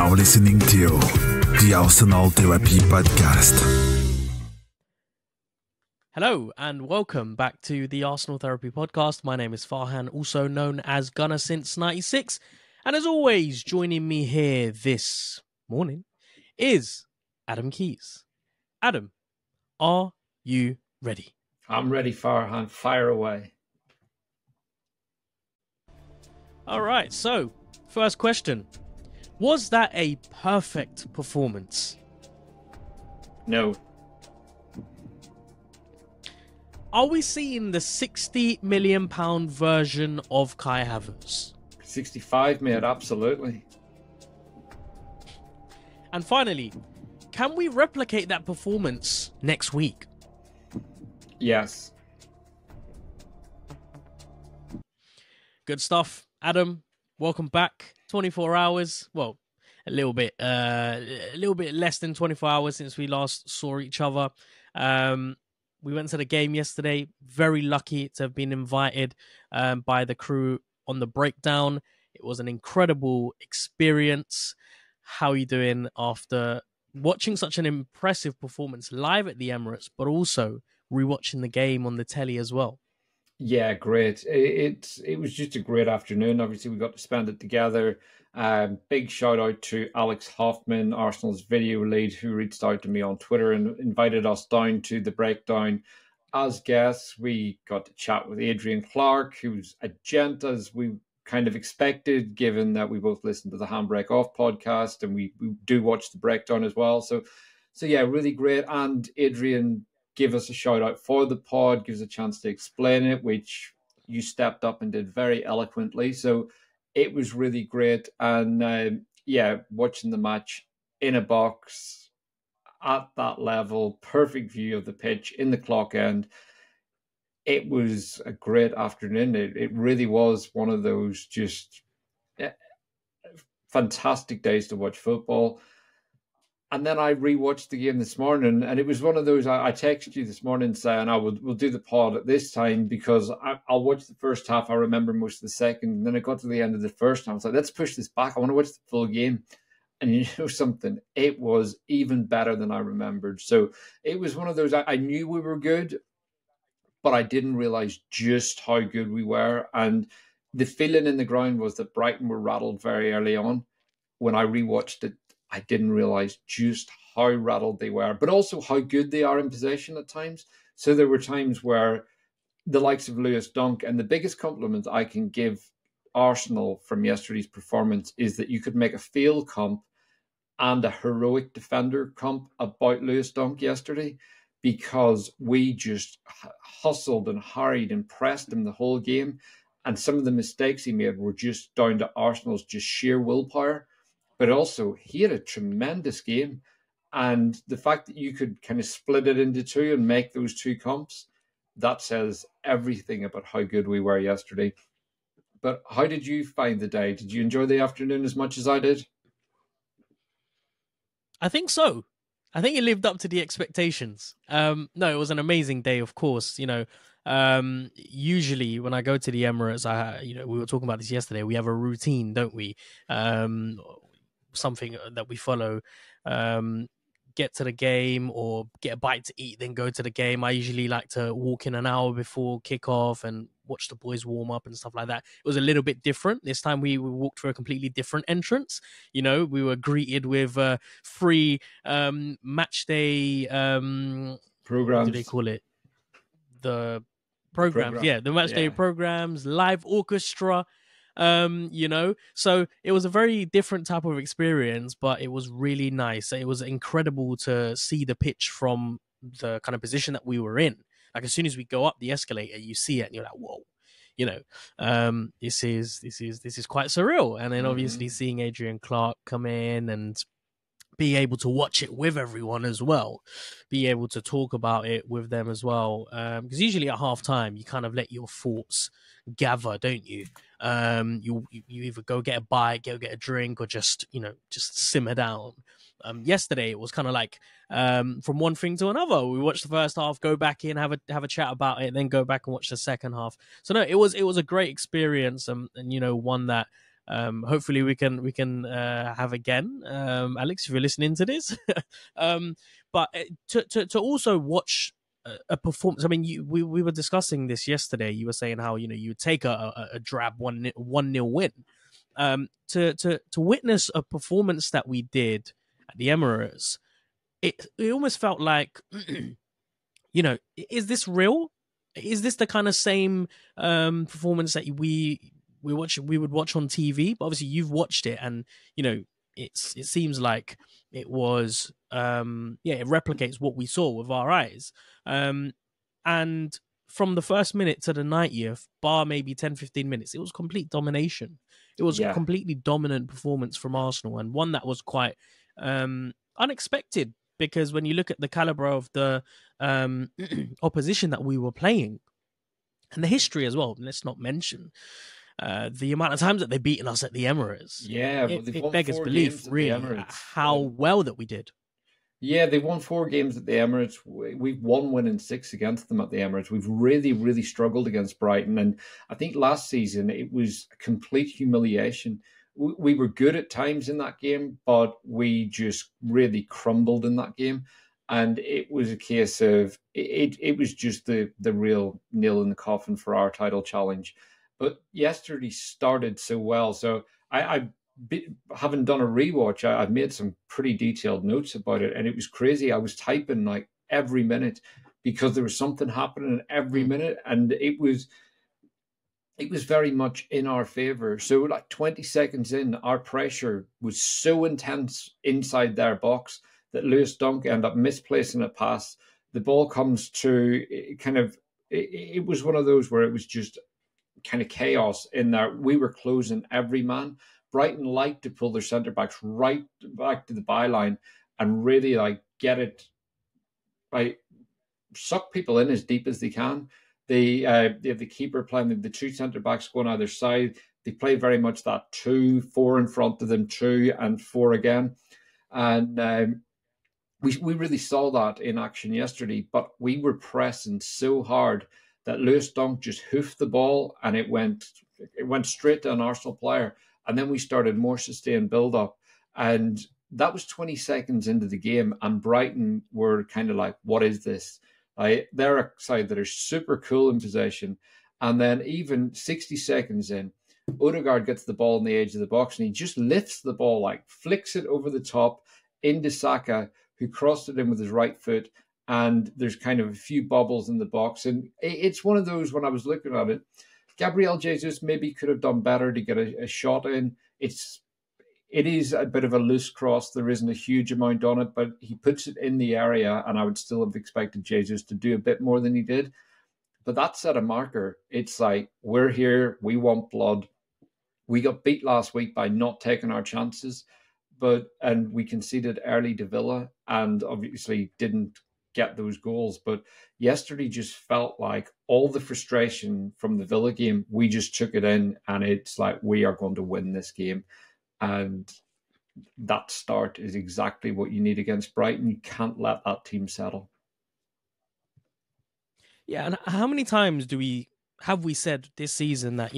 now listening to the Arsenal Therapy Podcast. Hello and welcome back to the Arsenal Therapy Podcast. My name is Farhan, also known as Gunner since '96. And as always, joining me here this morning is Adam Keys. Adam, are you ready? I'm ready, Farhan. Fire away. All right, so first question. Was that a perfect performance? No. Are we seeing the £60 million version of Kai Havertz? 65, mate, absolutely. And finally, can we replicate that performance next week? Yes. Good stuff. Adam, welcome back. 24 hours. Well, a little bit less than 24 hours since we last saw each other. We went to the game yesterday. Very lucky to have been invited by the crew on the breakdown. It was an incredible experience. How are you doing after watching such an impressive performance live at the Emirates, but also rewatching the game on the telly as well? Yeah, great. It was just a great afternoon. Obviously, we got to spend it together. Big shout out to Alex Hoffman, Arsenal's video lead, who reached out to me on Twitter and invited us down to the breakdown as guests. We got to chat with Adrian Clark, who's a gent, as we kind of expected, given that we both listened to the Handbrake Off podcast and we do watch the breakdown as well. So yeah, really great. And Adrian give us a shout out for the pod, gives a chance to explain it, which you stepped up and did very eloquently. So it was really great. And watching the match in a box at that level, perfect view of the pitch in the clock end. It was a great afternoon. It really was one of those just fantastic days to watch football. And then I rewatched the game this morning, and it was one of those. I texted you this morning saying we'll do the pod at this time because I'll watch the first half. I remember most of the second, and then I got to the end of the first half. I was like, let's push this back. I want to watch the full game. And you know something? It was even better than I remembered. So it was one of those. I knew we were good, but I didn't realize just how good we were. And the feeling in the ground was that Brighton were rattled very early on. When I rewatched it, I didn't realize just how rattled they were, but also how good they are in possession at times. So there were times where the likes of Lewis Dunk, and the biggest compliment I can give Arsenal from yesterday's performance is that you could make a fail comp and a heroic defender comp about Lewis Dunk yesterday, because we just hustled and harried and pressed him the whole game. And some of the mistakes he made were just down to Arsenal's just sheer willpower. But also, he had a tremendous game. And the fact that you could kind of split it into two and make those two comps, that says everything about how good we were yesterday. But how did you find the day? Did you enjoy the afternoon as much as I did? I think so. I think it lived up to the expectations. No, it was an amazing day, of course. You know, usually when I go to the Emirates, we were talking about this yesterday. We have a routine, don't we? Something that we follow. Get to the game or get a bite to eat, then go to the game. I usually like to walk in an hour before kickoff and watch the boys warm up and stuff like that. It was a little bit different. This time we walked through a completely different entrance. You know, we were greeted with free match day programs. What do they call it? The programs. Yeah, the match day programs, live orchestra. You know, so it was a very different type of experience, but it was really nice. It was incredible to see the pitch from the kind of position that we were in. Like as soon as we go up the escalator, you see it and you're like, whoa, you know, this is quite surreal. And then obviously seeing Adrian Clark come in and be able to watch it with everyone as well, be able to talk about it with them as well. Because usually at halftime, you kind of let your thoughts gather, don't you? You either go get a bite, go get a drink, or just simmer down. Yesterday it was kind of like from one thing to another. We watched the first half, go back in, have a chat about it, then go back and watch the second half. So no, it was a great experience, and you know, one that Hopefully we can have again, Alex, if you're listening to this. But to also watch a performance. I mean, we were discussing this yesterday. You were saying how you would take a drab 1-0 win. To witness a performance that we did at the Emirates, it almost felt like, is this real? Is this the kind of same performance that we would watch on TV? But obviously, you've watched it, and it seems like it was it replicates what we saw with our eyes. And from the first minute to the 90th, bar maybe 10-15 minutes, it was complete domination. It was a completely dominant performance from Arsenal, and one that was quite unexpected, because when you look at the caliber of the opposition that we were playing and the history as well, let's not mention the amount of times that they've beaten us at the Emirates. Yeah, it beggars belief, really, how well that we did. Yeah, they won 4 games at the Emirates. We've won winning 6 against them at the Emirates. We've really, really struggled against Brighton. And I think last season it was a complete humiliation. We were good at times in that game, but we just really crumbled in that game. And it was a case of, it was just the real nail in the coffin for our title challenge. But yesterday started so well. So having done a rewatch, I've made some pretty detailed notes about it, and it was crazy. I was typing like every minute because there was something happening every minute, and it was very much in our favor. So like 20 seconds in, our pressure was so intense inside their box that Lewis Dunk ended up misplacing a pass. The ball comes to it was one of those where it was just kind of chaos in there. We were closing every man. Brighton like to pull their centre-backs right back to the byline and really get it, suck people in as deep as they can. They have the keeper playing the 2 centre-backs going either side. They play very much that 2, 4 in front of them, 2 and 4 again. And we really saw that in action yesterday, but we were pressing so hard that Lewis Dunk just hoofed the ball and it went straight to an Arsenal player. And then we started more sustained build-up. And that was 20 seconds into the game. And Brighton were kind of like, what is this? They're a side that are super cool in possession. And then even 60 seconds in, Odegaard gets the ball on the edge of the box and he just lifts the ball, flicks it over the top into Saka, who crossed it in with his right foot. And there's kind of a few bobbles in the box. And it's one of those, when I was looking at it, Gabriel Jesus maybe could have done better to get a shot in. It is a bit of a loose cross. There isn't a huge amount on it, but he puts it in the area, and I would still have expected Jesus to do a bit more than he did. But that set a marker. It's like, we're here, we want blood. We got beat last week by not taking our chances, and we conceded early to Villa, and obviously didn't get those goals. But yesterday just felt like all the frustration from the Villa game, we just took it in, and it's like, we are going to win this game. And that start is exactly what you need against Brighton. You can't let that team settle. Yeah, and how many times have we said this season that,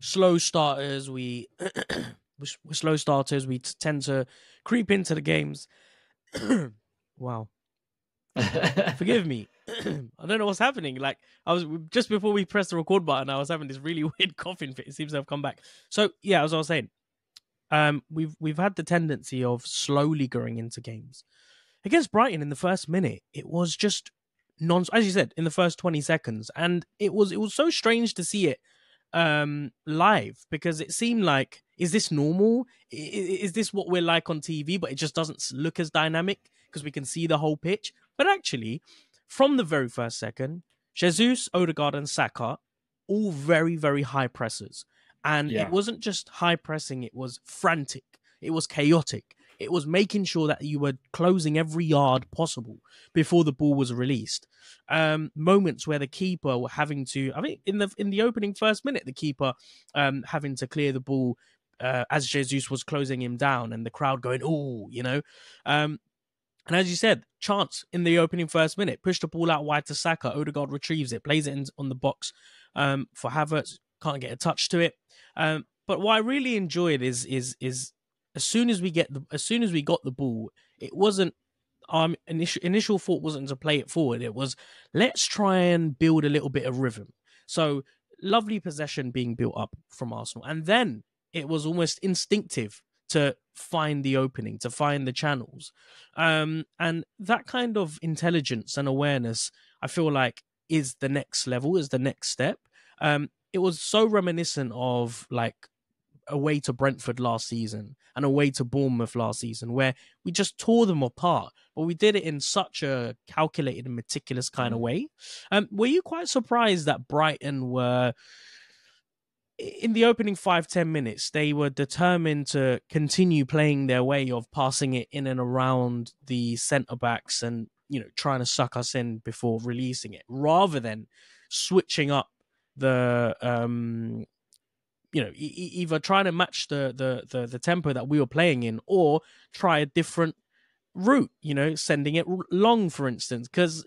slow starters, we're slow starters, we tend to creep into the games. Wow. Forgive me. I don't know what's happening. I was just before we pressed the record button, I was having this really weird coughing fit. It seems to have come back. So yeah, as I was saying, we've had the tendency of slowly going into games. Against Brighton in the first minute, it was just as you said, in the first 20 seconds, and it was so strange to see it live, because it seemed like, is this normal? Is this what we're like on TV? But it just doesn't look as dynamic because we can see the whole pitch. But actually, from the very first second, Jesus, Odegaard and Saka, all very, very high pressers. And It wasn't just high pressing, it was frantic. It was chaotic. It was making sure that you were closing every yard possible before the ball was released. Moments where the keeper were having to, I think in the opening first minute, the keeper having to clear the ball as Jesus was closing him down, and the crowd going, "Ooh," and as you said, chance in the opening first minute, push the ball out wide to Saka. Odegaard retrieves it, plays it on the box for Havertz, can't get a touch to it. But what I really enjoyed is as soon as we got the ball, it wasn't initial thought wasn't to play it forward. It was, let's try and build a little bit of rhythm. So lovely possession being built up from Arsenal, and then it was almost instinctive to find the opening, to find the channels, and that kind of intelligence and awareness, I feel like, is the next level, is the next step. It was so reminiscent of like away to Brentford last season and away to Bournemouth last season, where we just tore them apart, but we did it in such a calculated and meticulous kind of way. Were you quite surprised that Brighton were, in the opening 5-10 minutes, they were determined to continue playing their way of passing it in and around the centre-backs and, trying to suck us in before releasing it, rather than switching up the either trying to match the tempo that we were playing in, or try a different route, sending it long, for instance, because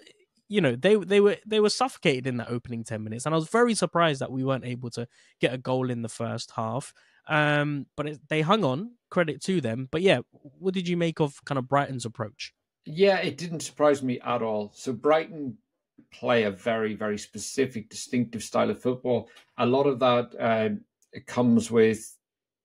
they were suffocated in that opening 10 minutes, and I was very surprised that we weren't able to get a goal in the first half. But they hung on, credit to them. But yeah, what did you make of kind of Brighton's approach? Yeah, it didn't surprise me at all. So Brighton play a very, very specific, distinctive style of football. A lot of that it comes with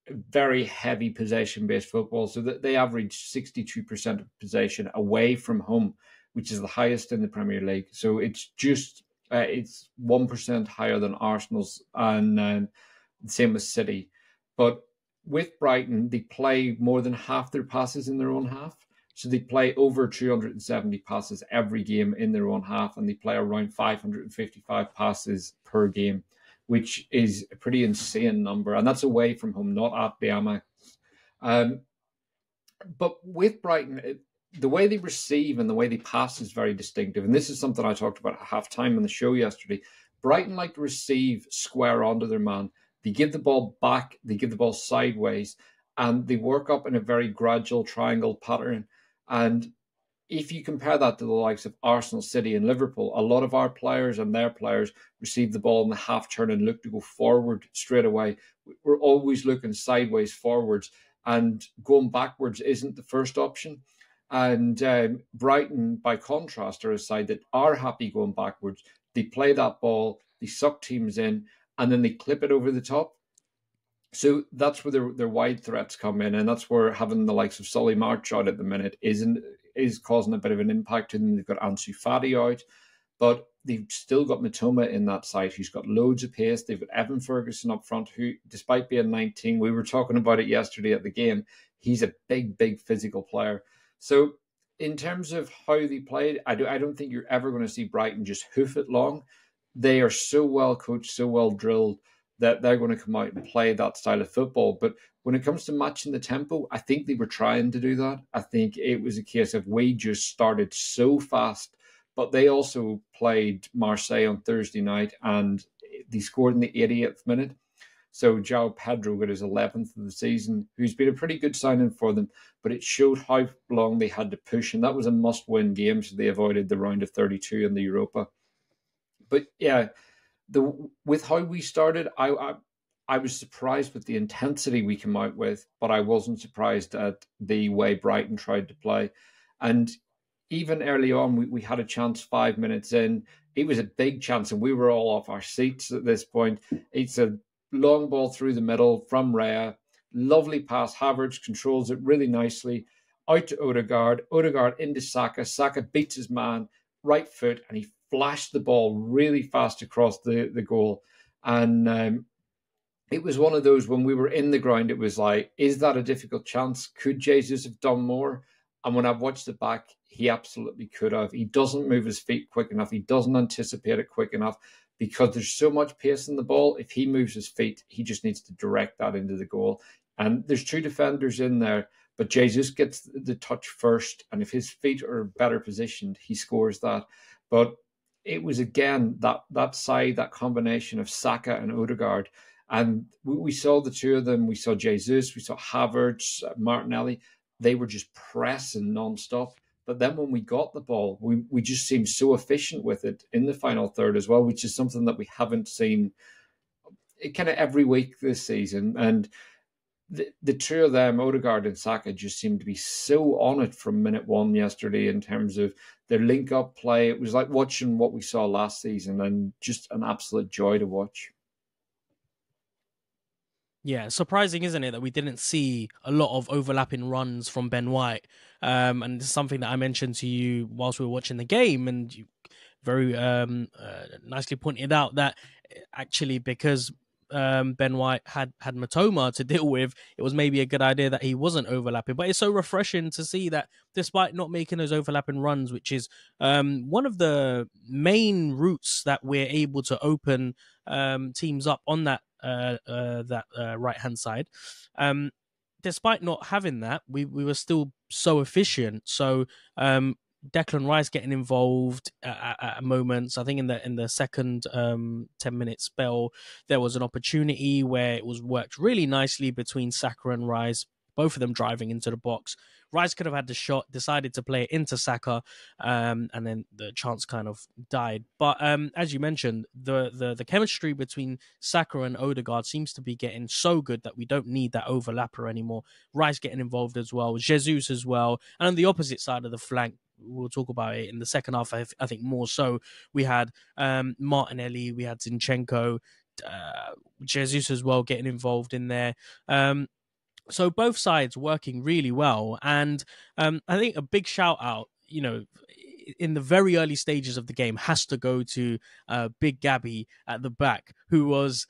very heavy possession-based football, so that they average 62% of possession away from home, which is the highest in the Premier League. So it's just it's 1% higher than Arsenal's, and same as City. But with Brighton, they play more than half their passes in their own half. So they play over 270 passes every game in their own half, and they play around 555 passes per game, which is a pretty insane number. And that's away from home, not at the Emirates. But with Brighton, the way they receive and the way they pass is very distinctive. And this is something I talked about at halftime on the show yesterday. Brighton like to receive square onto their man. They give the ball back, they give the ball sideways, and they work up in a very gradual triangle pattern. And if you compare that to the likes of Arsenal, City, and Liverpool, a lot of our players and their players receive the ball in the half turn and look to go forward straight away. We're always looking sideways forwards, and going backwards isn't the first option. And Brighton, by contrast, are a side that are happy going backwards. They play that ball, they suck teams in, and then they clip it over the top. So that's where their wide threats come in, and that's where having the likes of Solly March out at the minute is causing a bit of an impact to them. They've got Ansu Fati out, but they've still got Matoma in that side, who's got loads of pace. They've got Evan Ferguson up front, who, despite being 19, we were talking about it yesterday at the game, he's a big, big physical player. So in terms of how they played, I don't think you're ever going to see Brighton just hoof it long. They are so well coached, so well drilled, that they're going to come out and play that style of football. But when it comes to matching the tempo, I think they were trying to do that. I think it was a case of we just started so fast, but they also played Marseille on Thursday night, and they scored in the 88th minute. So João Pedro got his 11th of the season, who's been a pretty good signing for them, but it showed how long they had to push, and that was a must-win game, so they avoided the round of 32 in the Europa. But yeah, with how we started, I was surprised with the intensity we came out with, but I wasn't surprised at the way Brighton tried to play. And even early on, we had a chance 5 minutes in. It was a big chance, and we were all off our seats at this point. It's a long ball through the middle from Raya. Lovely pass. Havertz controls it really nicely. Out to Odegaard. Odegaard into Saka. Saka beats his man, right foot, and he flashed the ball really fast across the goal. And it was one of those, when we were in the ground, it was like, is that a difficult chance? Could Jesus have done more? And when I've watched it back, he absolutely could have. He doesn't move his feet quick enough. He doesn't anticipate it quick enough, because there's so much pace in the ball. If he moves his feet, he just needs to direct that into the goal. And there's two defenders in there, but Jesus gets the touch first. And if his feet are better positioned, he scores that. But it was, again, that side, that combination of Saka and Odegaard. And we saw the two of them. We saw Jesus, we saw Havertz, Martinelli. They were just pressing nonstop. But then when we got the ball, we just seemed so efficient with it in the final third as well, which is something that we haven't seen kind of every week this season. And the two of them, Odegaard and Saka, just seemed to be so on it from minute one yesterday in terms of their link-up play. It was like watching what we saw last season, and just an absolute joy to watch. Yeah, surprising, isn't it, that we didn't see a lot of overlapping runs from Ben White. And it's something that I mentioned to you whilst we were watching the game, and you very nicely pointed out that actually because Ben White had Matoma to deal with, it was maybe a good idea that he wasn't overlapping. But it's so refreshing to see that despite not making those overlapping runs, which is one of the main routes that we're able to open teams up on that right hand side. Despite not having that, we were still so efficient. So Declan Rice getting involved at moments. I think in the second 10-minute spell, there was an opportunity where it was worked really nicely between Saka and Rice, both of them driving into the box. Rice could have had the shot, decided to play it into Saka, and then the chance kind of died. But as you mentioned, the chemistry between Saka and Odegaard seems to be getting so good that we don't need that overlapper anymore. Rice getting involved as well, Jesus as well. And on the opposite side of the flank, we'll talk about it in the second half, I think more so, we had Martinelli, we had Zinchenko, Jesus as well getting involved in there. So both sides working really well. And I think a big shout out, in the very early stages of the game has to go to Big Gabby at the back, who was,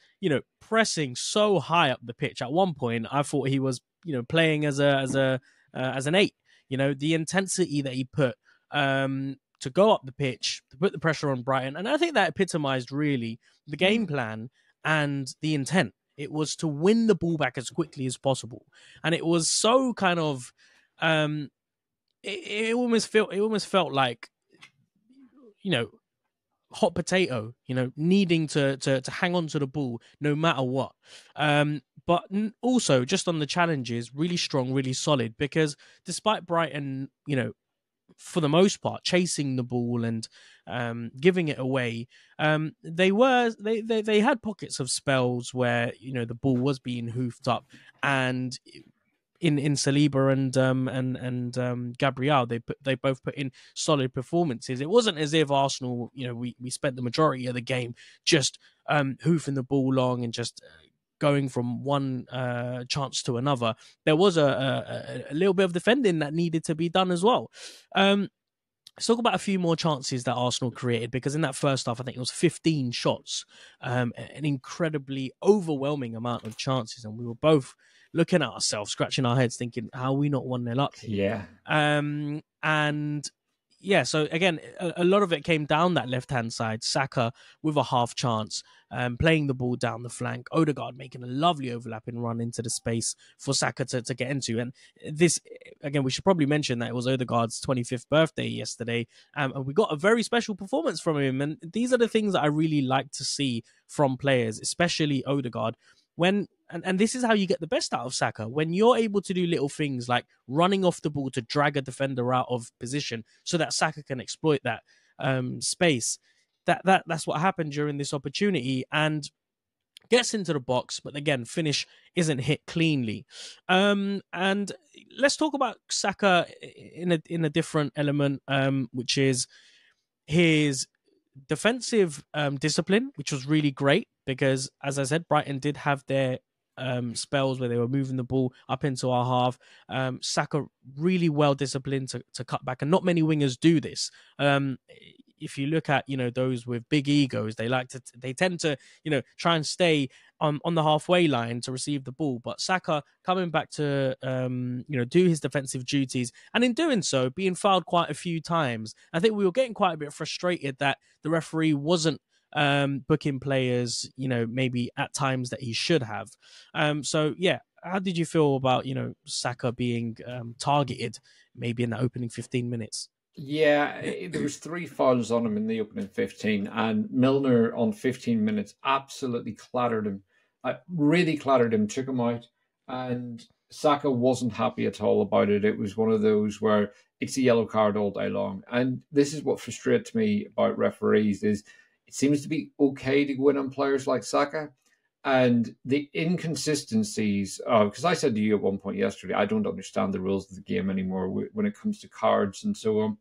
pressing so high up the pitch. At one point, I thought he was, playing as an 8. The intensity that he put to go up the pitch, to put the pressure on Brighton. And I think that epitomized really the game plan and the intent. It was to win the ball back as quickly as possible. And it was so kind of, it almost felt like, hot potato, needing to hang on to the ball no matter what. But also just on the challenges, really strong, really solid, because despite Brighton, for the most part, chasing the ball and giving it away, they had pockets of spells where the ball was being hoofed up, and in Saliba and Gabriel, they both put in solid performances. It wasn't as if Arsenal, we spent the majority of the game just hoofing the ball long and just going from one chance to another. There was a little bit of defending that needed to be done as well. Let's talk about a few more chances that Arsenal created, because in that first half, I think it was 15 shots, an incredibly overwhelming amount of chances. And we were both looking at ourselves, scratching our heads, thinking, how are we not 1-0 up here? Yeah. And yeah, so again, a lot of it came down that left-hand side. Saka with a half chance, playing the ball down the flank. Odegaard making a lovely overlapping run into the space for Saka to get into. And this, again, we should probably mention that it was Odegaard's 25th birthday yesterday. And we got a very special performance from him. And these are the things that I really like to see from players, especially Odegaard. And this is how you get the best out of Saka, when you're able to do little things like running off the ball to drag a defender out of position so that Saka can exploit that space. That's what happened during this opportunity, and gets into the box, but again, finish isn't hit cleanly. And let's talk about Saka in a different element, which is his defensive discipline, which was really great, because as I said, Brighton did have their spells where they were moving the ball up into our half. Saka really well disciplined to cut back, and not many wingers do this. If you look at those with big egos, they tend to try and stay on the halfway line to receive the ball. But Saka coming back to do his defensive duties, and in doing so being fouled quite a few times. I think we were getting quite a bit frustrated that the referee wasn't booking players, maybe at times that he should have. So yeah, how did you feel about Saka being targeted maybe in the opening 15 minutes? Yeah, there was 3 fouls on him in the opening 15, and Milner on 15 minutes absolutely clattered him, really clattered him, took him out, and Saka wasn't happy at all about it. It was one of those where it's a yellow card all day long. And this is what frustrates me about referees, is it seems to be okay to go in on players like Saka, And the inconsistencies of, because I said to you at one point yesterday, I don't understand the rules of the game anymore when it comes to cards and so on.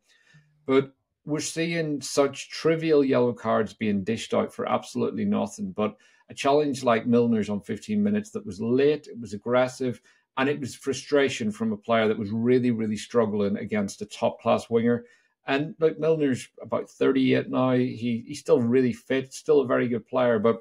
But we're seeing such trivial yellow cards being dished out for absolutely nothing. But a challenge like Milner's on 15 minutes that was late, it was aggressive, and it was frustration from a player that was really, really struggling against a top-class winger. And like Milner's about 38 now. He's still really fit, still a very good player, but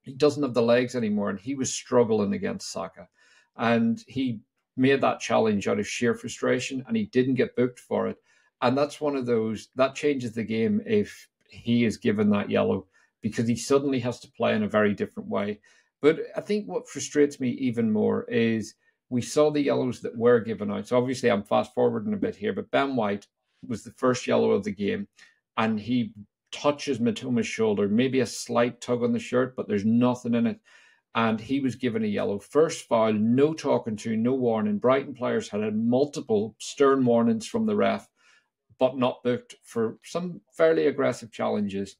he doesn't have the legs anymore. And he was struggling against Saka. And he made that challenge out of sheer frustration, and he didn't get booked for it. And that's one of those that changes the game if he is given that yellow, because he suddenly has to play in a very different way. But I think what frustrates me even more is we saw the yellows that were given out. So obviously I'm fast forwarding a bit here, but Ben White was the first yellow of the game, and he touches Matoma's shoulder, maybe a slight tug on the shirt, but there's nothing in it. And he was given a yellow. First foul, no talking to, no warning. Brighton players had multiple stern warnings from the ref, but not booked for some fairly aggressive challenges.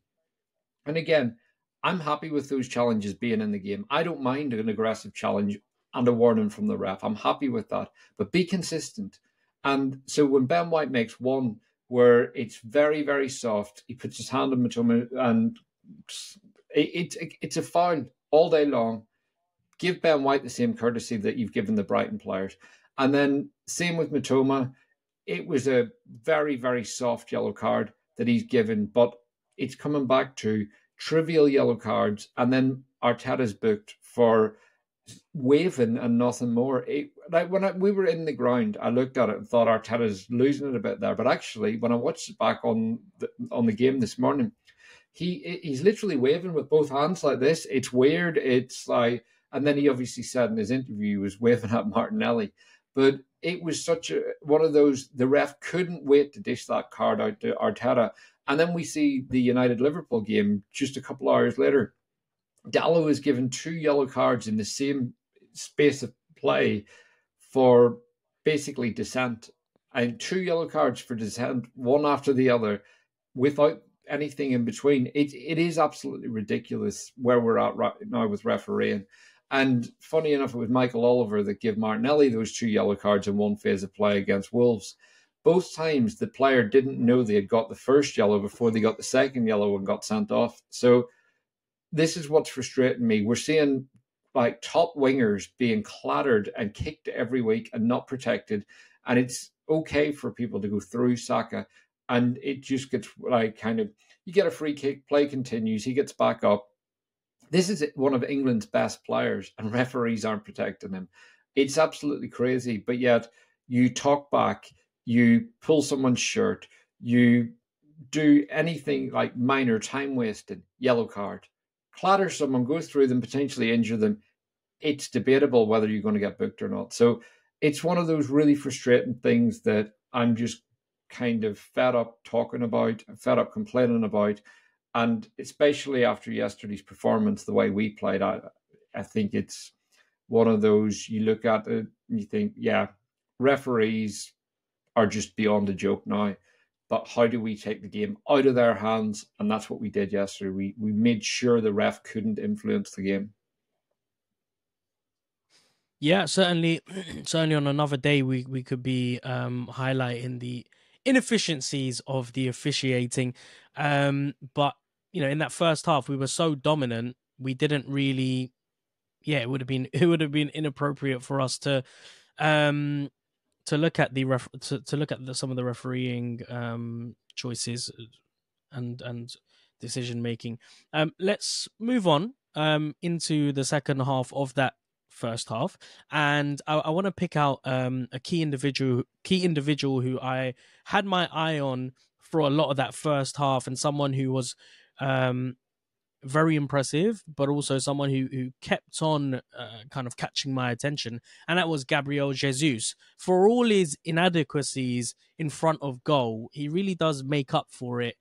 And again, I'm happy with those challenges being in the game. I don't mind an aggressive challenge and a warning from the ref. I'm happy with that, but be consistent. And so when Ben White makes one where it's very, very soft, he puts his hand on Matoma, and it's a foul all day long. Give Ben White the same courtesy that you've given the Brighton players. And then same with Matoma. It was a very, very soft yellow card that he's given, but it's coming back to trivial yellow cards. And then Arteta's booked for waving and nothing more. We were in the ground, I looked at it and thought Arteta's losing it a bit there. But actually, when I watched it back on the game this morning, he's literally waving with both hands like this. It's weird. It's like, and then he obviously said in his interview he was waving at Martinelli. But it was such one of those, the ref couldn't wait to dish that card out to Arteta. And then we see the United-Liverpool game just a couple hours later. Dalot is given 2 yellow cards in the same space of play for basically dissent. And 2 yellow cards for dissent, one after the other, without anything in between. It is absolutely ridiculous where we're at right now with refereeing. And funny enough, it was Michael Oliver that gave Martinelli those 2 yellow cards in one phase of play against Wolves. Both times the player didn't know they had got the first yellow before they got the second yellow and got sent off. So this is what's frustrating me. We're seeing like top wingers being clattered and kicked every week and not protected. And it's okay for people to go through Saka. And it just gets like kind of, you get a free kick, play continues, he gets back up. This is one of England's best players, and referees aren't protecting him. It's absolutely crazy. But yet you talk back, you pull someone's shirt, you do anything like minor time wasting, yellow card. Clatter someone, go through them, potentially injure them. It's debatable whether you're going to get booked or not. So it's one of those really frustrating things that I'm just kind of fed up talking about, fed up complaining about. And especially after yesterday's performance, the way we played, I think it's one of those, you look at it and you think, yeah, referees are just beyond a joke now. But how do we take the game out of their hands? And that's what we did yesterday. We made sure the ref couldn't influence the game. Yeah, certainly on another day, we could be highlighting the inefficiencies of the officiating. But, in that first half, we were so dominant, we didn't really, it would have been inappropriate for us to look at some of the refereeing choices and decision making. Let's move on into the second half of that first half, and I want to pick out a key individual who I had my eye on for a lot of that first half, and someone who was very impressive, but also someone who kept on kind of catching my attention, and that was Gabriel Jesus. For all his inadequacies in front of goal, he really does make up for it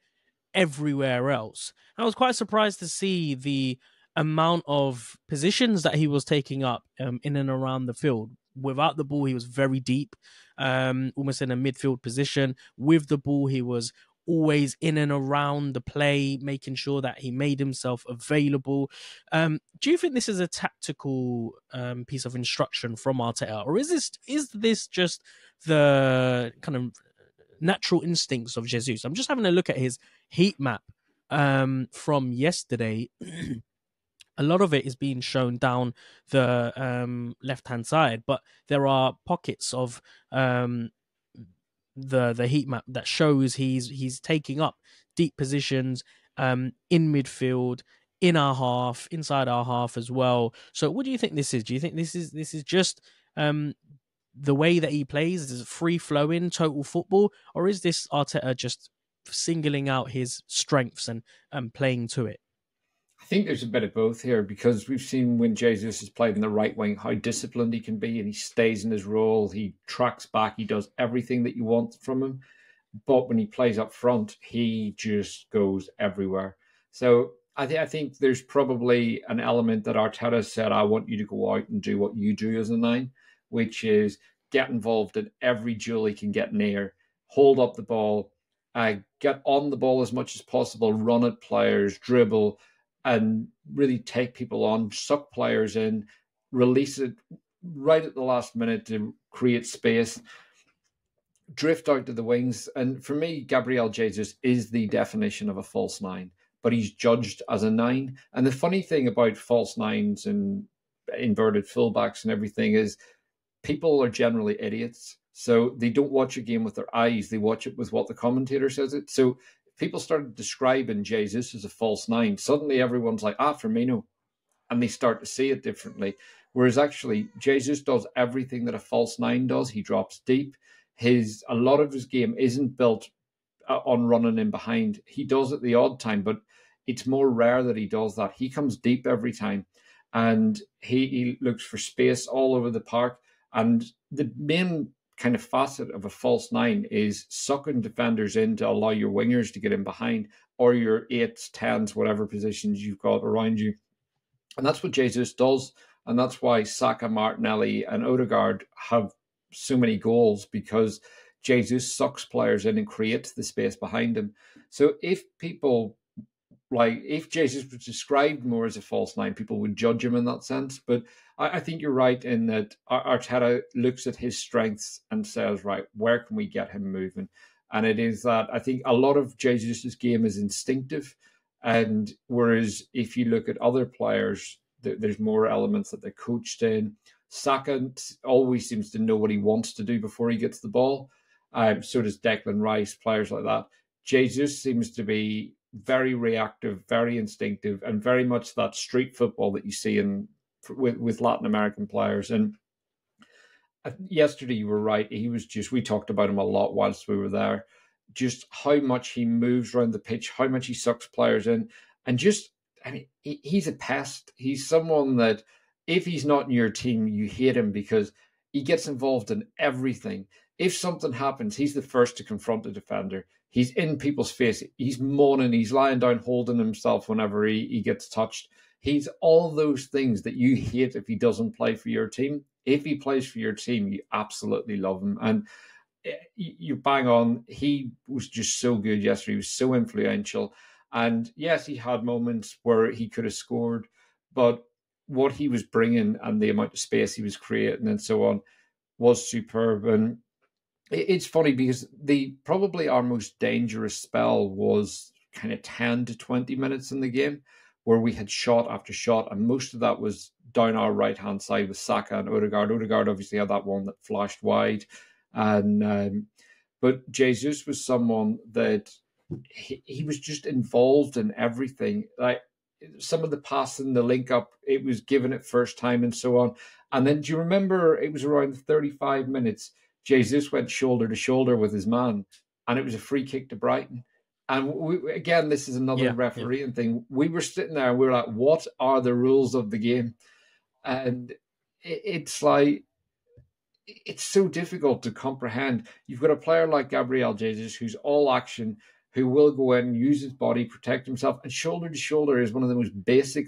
everywhere else. I was quite surprised to see the amount of positions that he was taking up in and around the field. Without the ball, he was very deep, almost in a midfield position. With the ball, he was always in and around the play, making sure that he made himself available. Do you think this is a tactical piece of instruction from Arteta, or is this just the kind of natural instincts of Jesus? I'm just having a look at his heat map from yesterday. A lot of it is being shown down the left-hand side, but there are pockets of the heat map that shows he's taking up deep positions in midfield, in our half, inside our half as well. So what do you think this is? Do you think this is just the way that he plays? Is it free-flowing, total football? Or is this Arteta just singling out his strengths and playing to it? I think there's a bit of both here, because we've seen when Jesus has played in the right wing how disciplined he can be, and he stays in his role. He tracks back. He does everything that you want from him. But when he plays up front, he just goes everywhere. So I think there's probably an element that Arteta said, I want you to go out and do what you do as a 9, which is get involved in every duel he can get near, hold up the ball, get on the ball as much as possible, run at players, dribble, and really take people on, suck players in, release it right at the last minute to create space, drift out to the wings. And for me, Gabriel Jesus is the definition of a false 9, but he's judged as a 9. And the funny thing about false 9s and inverted fullbacks and everything is people are generally idiots. So they don't watch a game with their eyes. They watch it with what the commentator says it. So people started describing Jesus as a false 9. Suddenly everyone's like, Firmino. And they start to see it differently. Whereas actually, Jesus does everything that a false 9 does. He drops deep. A lot of his game isn't built on running in behind. He does it the odd time, but it's more rare that he does that. He comes deep every time. And he looks for space all over the park. And the main kind of facet of a false 9 is sucking defenders in to allow your wingers to get in behind, or your 8s, 10s, whatever positions you've got around you. And that's what Jesus does. And that's why Saka, Martinelli and Odegaard have so many goals, because Jesus sucks players in and creates the space behind him. So if Jesus was described more as a false 9, people would judge him in that sense. But I think you're right in that Arteta looks at his strengths and says, right, where can we get him moving? And it is that I think a lot of Jesus' game is instinctive. And whereas if you look at other players, there's more elements that they're coached in. Saka always seems to know what he wants to do before he gets the ball. So does Declan Rice, players like that. Jesus seems to be very reactive, very instinctive, and very much that street football that you see with Latin American players. And yesterday you were right. We talked about him a lot whilst we were there, just how much he moves around the pitch, how much he sucks players in. And he's a pest. He's someone that if he's not in your team, you hate him because he gets involved in everything. If something happens, he's the first to confront the defender. He's in people's face. He's moaning. He's lying down, holding himself whenever he gets touched. He's all those things that you hate if he doesn't play for your team. If he plays for your team, you absolutely love him. And you bang on. He was just so good yesterday. He was so influential. And yes, he had moments where he could have scored, but what he was bringing and the amount of space he was creating and so on was superb. And it's funny because probably our most dangerous spell was kind of 10 to 20 minutes in the game, where we had shot after shot, and most of that was down our right-hand side with Saka and Odegaard. Odegaard obviously had that one that flashed wide. But Jesus was someone that he was just involved in everything. Like some of the passing, the link up, it was given it first time and so on. And then do you remember it was around 35 minutes, Jesus went shoulder to shoulder with his man, and it was a free kick to Brighton. And again, this is another refereeing thing. We were sitting there and we were like, what are the rules of the game? And it's like, it's so difficult to comprehend. You've got a player like Gabriel Jesus who's all action, who will go in, use his body, protect himself. And shoulder to shoulder is one of the most basic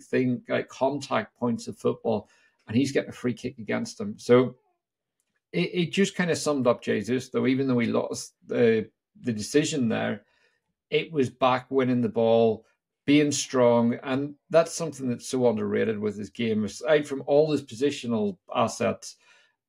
contact points of football. And he's getting a free kick against him. So it just kind of summed up Jesus, though, even though he lost the decision there, it was back winning the ball, being strong, and that's something that's so underrated with his game. Aside from all his positional assets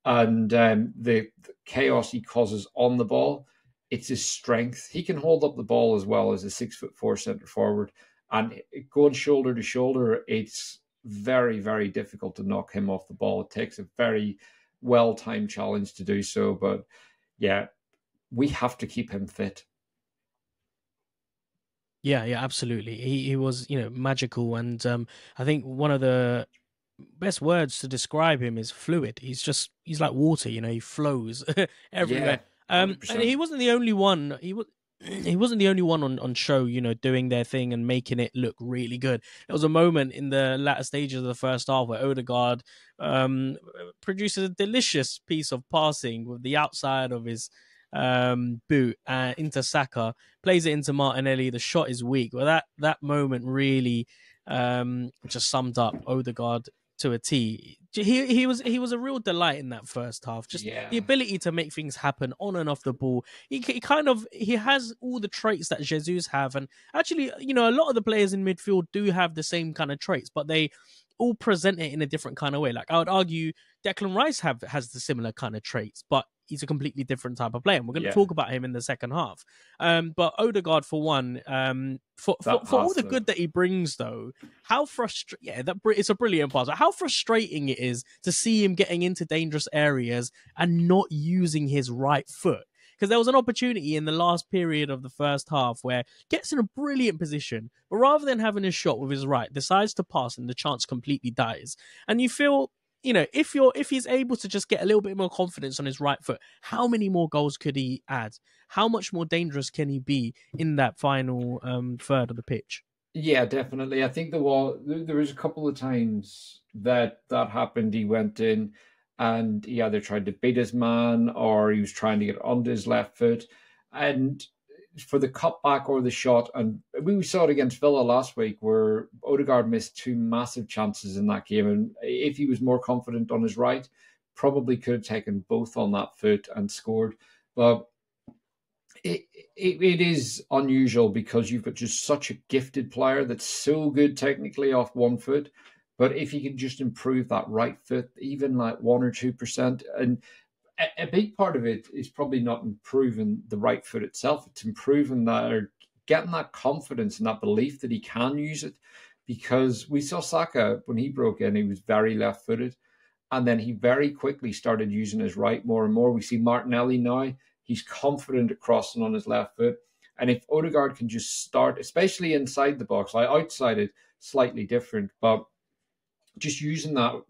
and the chaos he causes on the ball, it's his strength. He can hold up the ball as well as a 6'4" centre forward, and going shoulder to shoulder, it's very, very difficult to knock him off the ball. It takes a very well-timed challenge to do so, but yeah, we have to keep him fit. Yeah, absolutely. He was, magical, and I think one of the best words to describe him is fluid. He's like water, he flows everywhere. Yeah, and he wasn't the only one. He wasn't the only one on show, doing their thing and making it look really good. There was a moment in the latter stages of the first half where Odegaard produces a delicious piece of passing with the outside of his boot into Saka, plays it into Martinelli. The shot is weak. Well, that moment really just summed up Odegaard to a T. He was a real delight in that first half. Just the ability to make things happen on and off the ball. He has all the traits that Jesus have, and actually, a lot of the players in midfield do have the same kind of traits, but they all present it in a different kind of way. Like, I would argue Declan Rice has the similar kind of traits, but he's a completely different type of player. And we're going to talk about him in the second half. But Odegaard, for one, for all the good that he brings, though, how frustrating! It's a brilliant pass. How frustrating it is to see him getting into dangerous areas and not using his right foot. Because there was an opportunity in the last period of the first half where he gets in a brilliant position, but rather than having a shot with his right, decides to pass and the chance completely dies. And you feel, if he's able to just get a little bit more confidence on his right foot, how many more goals could he add? How much more dangerous can he be in that final third of the pitch? Yeah, definitely. I think there was a couple of times that happened. He went in and he either tried to beat his man or he was trying to get onto his left foot. And for the cutback or the shot, and we saw it against Villa last week where Odegaard missed two massive chances in that game. And if he was more confident on his right, probably could have taken both on that foot and scored. But it is unusual because you've got just such a gifted player that's so good technically off one foot. But if you can just improve that right foot, even like 1 or 2%, and a big part of it is probably not improving the right foot itself. It's improving that, or getting that confidence and that belief that he can use it. Because we saw Saka, when he broke in, he was very left-footed. And then he very quickly started using his right more and more. We see Martinelli now. He's confident at crossing on his left foot. And if Odegaard can just start, especially inside the box, like outside it, slightly different, but just using that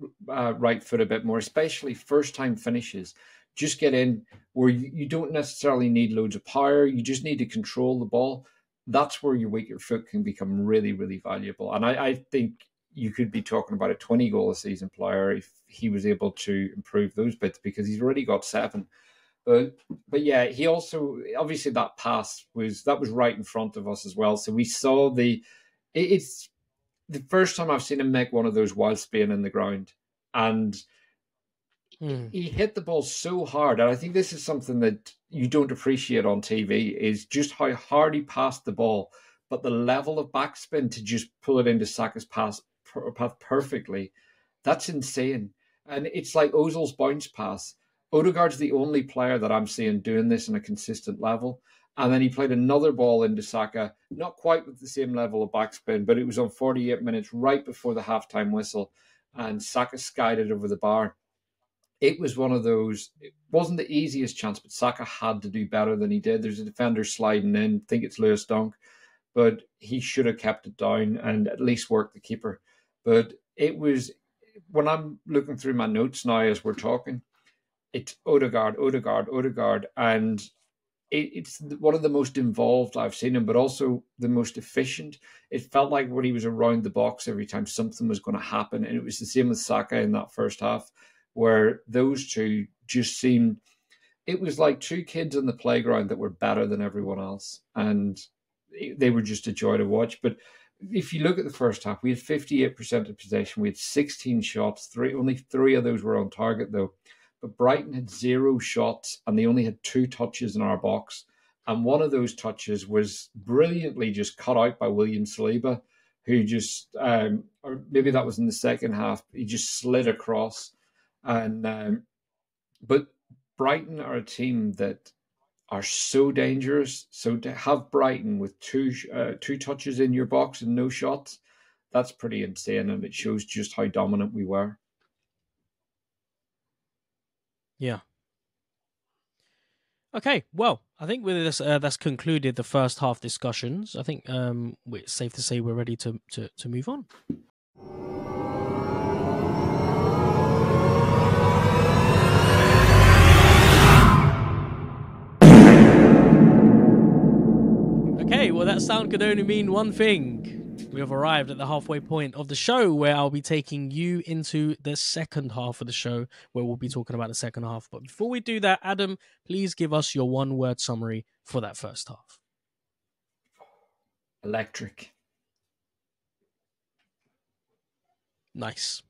right foot a bit more, especially first-time finishes. Just get in where you don't necessarily need loads of power. You just need to control the ball. That's where your weaker foot can become really, really valuable. And I think you could be talking about a 20-goal-a-season player if he was able to improve those bits, because he's already got 7. But yeah, he also, obviously that pass was right in front of us as well. So we saw it's the first time I've seen him make one of those whilst being in the ground. And he hit the ball so hard. And I think this is something that you don't appreciate on TV, is just how hard he passed the ball, but the level of backspin to just pull it into Saka's path perfectly. That's insane. And it's like Ozil's bounce pass. Odegaard's the only player that I'm seeing doing this on a consistent level. And then he played another ball into Saka, not quite with the same level of backspin, but it was on 48 minutes right before the halftime whistle, and Saka skied it over the bar. It was one of those, it wasn't the easiest chance, but Saka had to do better than he did. There's a defender sliding in, I think it's Lewis Dunk, but he should have kept it down and at least worked the keeper. But it was, when I'm looking through my notes now as we're talking, it's Odegaard, and it's one of the most involved I've seen him, but also the most efficient. It felt like when he was around the box every time something was going to happen, and it was the same with Saka in that first half, where those two just seemed, it was like two kids on the playground that were better than everyone else, and they were just a joy to watch. But if you look at the first half, we had 58% of possession, we had 16 shots, only 3 of those were on target though. But Brighton had 0 shots and they only had 2 touches in our box. And one of those touches was brilliantly just cut out by William Saliba, who just, or maybe that was in the second half, he just slid across. And but Brighton are a team that are so dangerous. So to have Brighton with two touches in your box and no shots, that's pretty insane, and it shows just how dominant we were. Yeah. Okay, well, I think with this, that's concluded the first half discussions. I think it's safe to say we're ready to move on. Okay, well, that sound could only mean one thing. We have arrived at the halfway point of the show, where I'll be taking you into the second half of the show, where we'll be talking about the second half. But before we do that, Adam, please give us your one-word summary for that first half. Electric. Nice.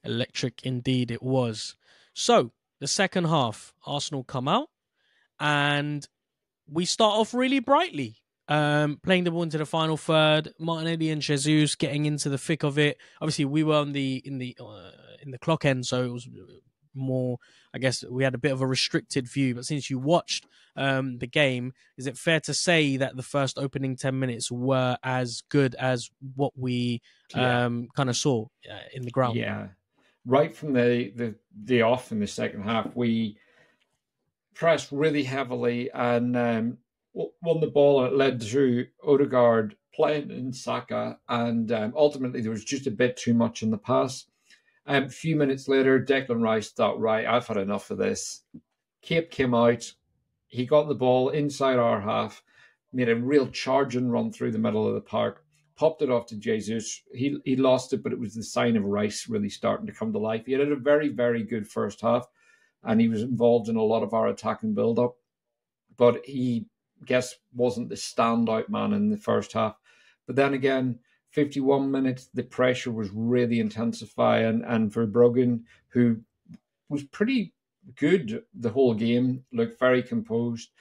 Electric indeed it was. So, the second half, Arsenal come out, and we start off really brightly. Playing the ball into the final third, Martinelli and Jesus getting into the thick of it. Obviously, we were in the clock end, so it was more. I guess we had a bit of a restricted view. But since you watched the game, is it fair to say that the first opening 10 minutes were as good as what we kind of saw in the ground? Yeah, right from the off in the second half, we pressed really heavily and won the ball, and it led to Odegaard playing in Saka, and ultimately there was just a bit too much in the pass. A few minutes later, Declan Rice thought, right, I've had enough of this. Cape came out, he got the ball inside our half, made a real charging run through the middle of the park, popped it off to Jesus. He lost it, but it was the sign of Rice really starting to come to life. He had a very, very good first half, and he was involved in a lot of our attacking build-up, but he wasn't the standout man in the first half. But then again, 51 minutes, the pressure was really intensifying, and Verbruggen, who was pretty good the whole game, looked very composed.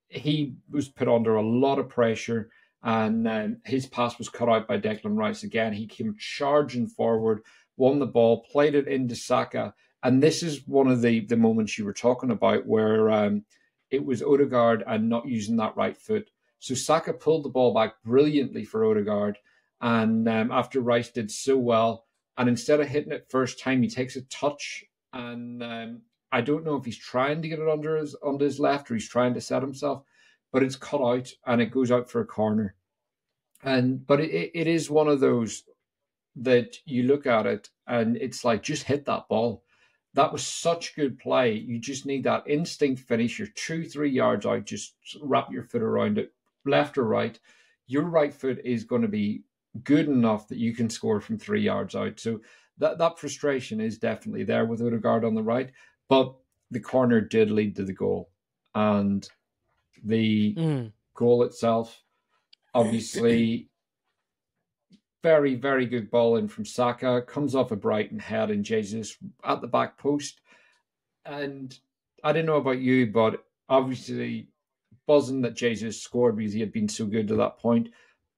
He was put under a lot of pressure, and his pass was cut out by Declan Rice again. He came charging forward, won the ball, played it into Saka, and this is one of the moments you were talking about where it was Odegaard and not using that right foot. So Saka pulled the ball back brilliantly for Odegaard, and after Rice did so well, and instead of hitting it first time, he takes a touch, and I don't know if he's trying to get it under his left or he's trying to set himself, but it's cut out and it goes out for a corner. But it is one of those that you look at it and it's like, just hit that ball. That was such good play. You just need that instinct finish. You're 2-3 yards out, just wrap your foot around it, left or right. Your right foot is going to be good enough that you can score from 3 yards out. So that frustration is definitely there with Odegaard on the right. But the corner did lead to the goal. And the goal itself, obviously, very, very good ball in from Saka. Comes off a Brighton head and Jesus at the back post. And I don't know about you, but obviously buzzing that Jesus scored because he had been so good to that point.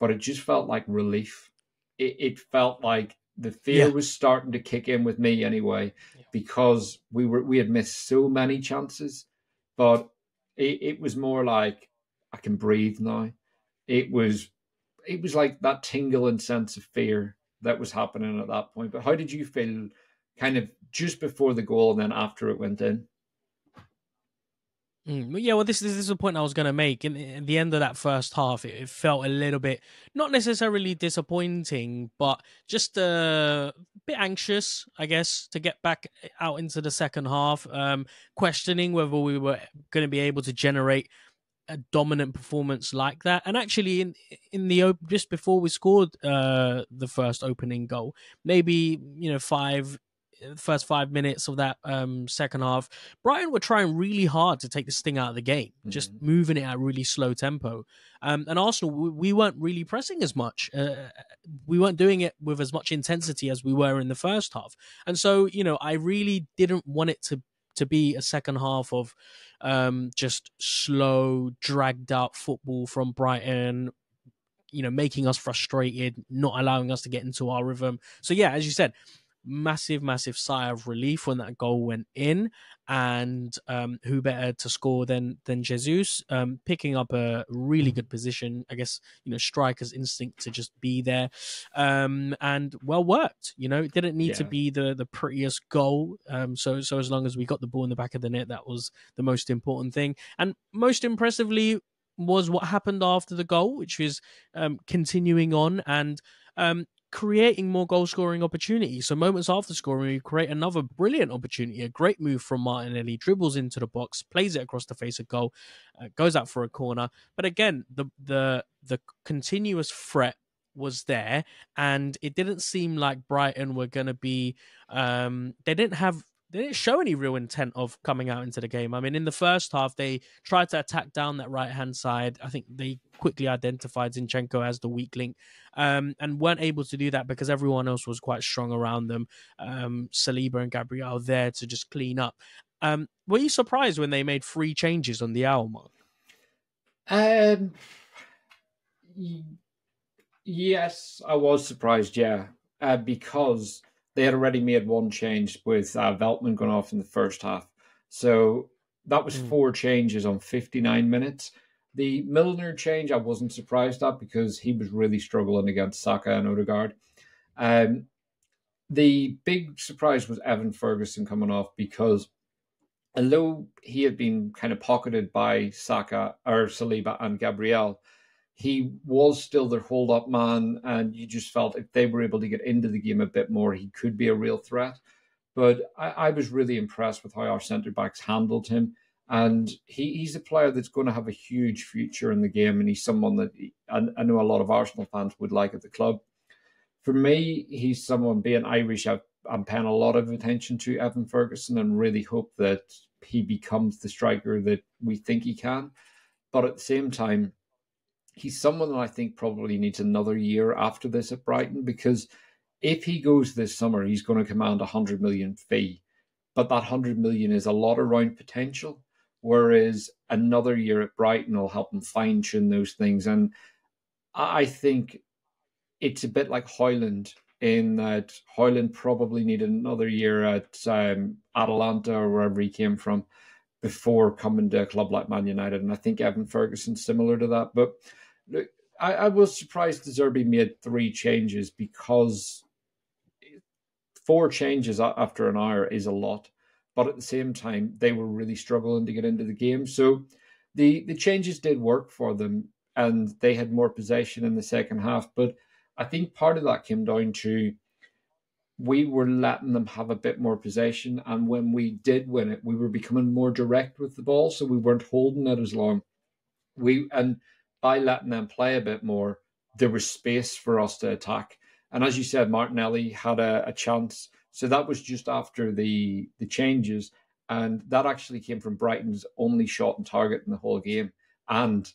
But it just felt like relief. It felt like the fear was starting to kick in with me anyway, because we had missed so many chances. But it was more like, I can breathe now. It was like that tingling sense of fear that was happening at that point. But how did you feel kind of just before the goal and then after it went in? Yeah, well, this is the point I was going to make. In the end of that first half, it felt a little bit, not necessarily disappointing, but just a bit anxious, I guess, to get back out into the second half, questioning whether we were going to be able to generate a dominant performance like that. And actually, in the just before we scored the first opening goal, maybe first 5 minutes of that second half, Brighton were trying really hard to take the sting out of the game, just moving it at a really slow tempo. And Arsenal, we weren't really pressing as much. We weren't doing it with as much intensity as we were in the first half. And so, I really didn't want it to to be a second half of just slow, dragged out football from Brighton, making us frustrated, not allowing us to get into our rhythm. So yeah, as you said, massive sigh of relief when that goal went in, and who better to score than Jesus, picking up a really good position. I guess striker's instinct to just be there, and well worked. It didn't need to be the prettiest goal. So as long as we got the ball in the back of the net, that was the most important thing. And most impressively was what happened after the goal, which is continuing on and creating more goal-scoring opportunities. So moments after scoring, we create another brilliant opportunity, a great move from Martinelli, dribbles into the box, plays it across the face of goal, goes out for a corner. But again, the continuous threat was there, and it didn't seem like Brighton were going to be... They didn't show any real intent of coming out into the game. I mean, in the first half, they tried to attack down that right-hand side. I think they quickly identified Zinchenko as the weak link, and weren't able to do that because everyone else was quite strong around them. Saliba and Gabriel there to just clean up. Were you surprised when they made 3 changes on the hour mark? Yes, I was surprised, because they had already made 1 change with Veltman going off in the first half. So that was 4 changes on 59 minutes. The Milner change I wasn't surprised at because he was really struggling against Saka and Odegaard. The big surprise was Evan Ferguson coming off because although he had been kind of pocketed by Saka or Saliba and Gabriel, he was still their hold-up man, and you just felt if they were able to get into the game a bit more, he could be a real threat. But I was really impressed with how our centre-backs handled him, and he's a player that's going to have a huge future in the game, and he's someone that I know a lot of Arsenal fans would like at the club. For me, he's someone, being Irish, I'm paying a lot of attention to Evan Ferguson and really hope that he becomes the striker that we think he can. But at the same time, he's someone that I think probably needs another year after this at Brighton, because if he goes this summer, he's going to command a 100 million fee. But that 100 million is a lot around potential, whereas another year at Brighton will help him fine-tune those things. And I think it's a bit like Højlund, in that Højlund probably needed another year at Atalanta or wherever he came from before coming to a club like Man United. And I think Evan Ferguson's similar to that. But look, I was surprised De Zerbi made 3 changes, because 4 changes after an hour is a lot. But at the same time, they were really struggling to get into the game. So the changes did work for them, and they had more possession in the second half. But I think part of that came down to we were letting them have a bit more possession, and when we did win it, we were becoming more direct with the ball, so we weren't holding it as long. And by letting them play a bit more, there was space for us to attack. And as you said, Martinelli had a chance. So that was just after the changes, and that actually came from Brighton's only shot on target in the whole game. And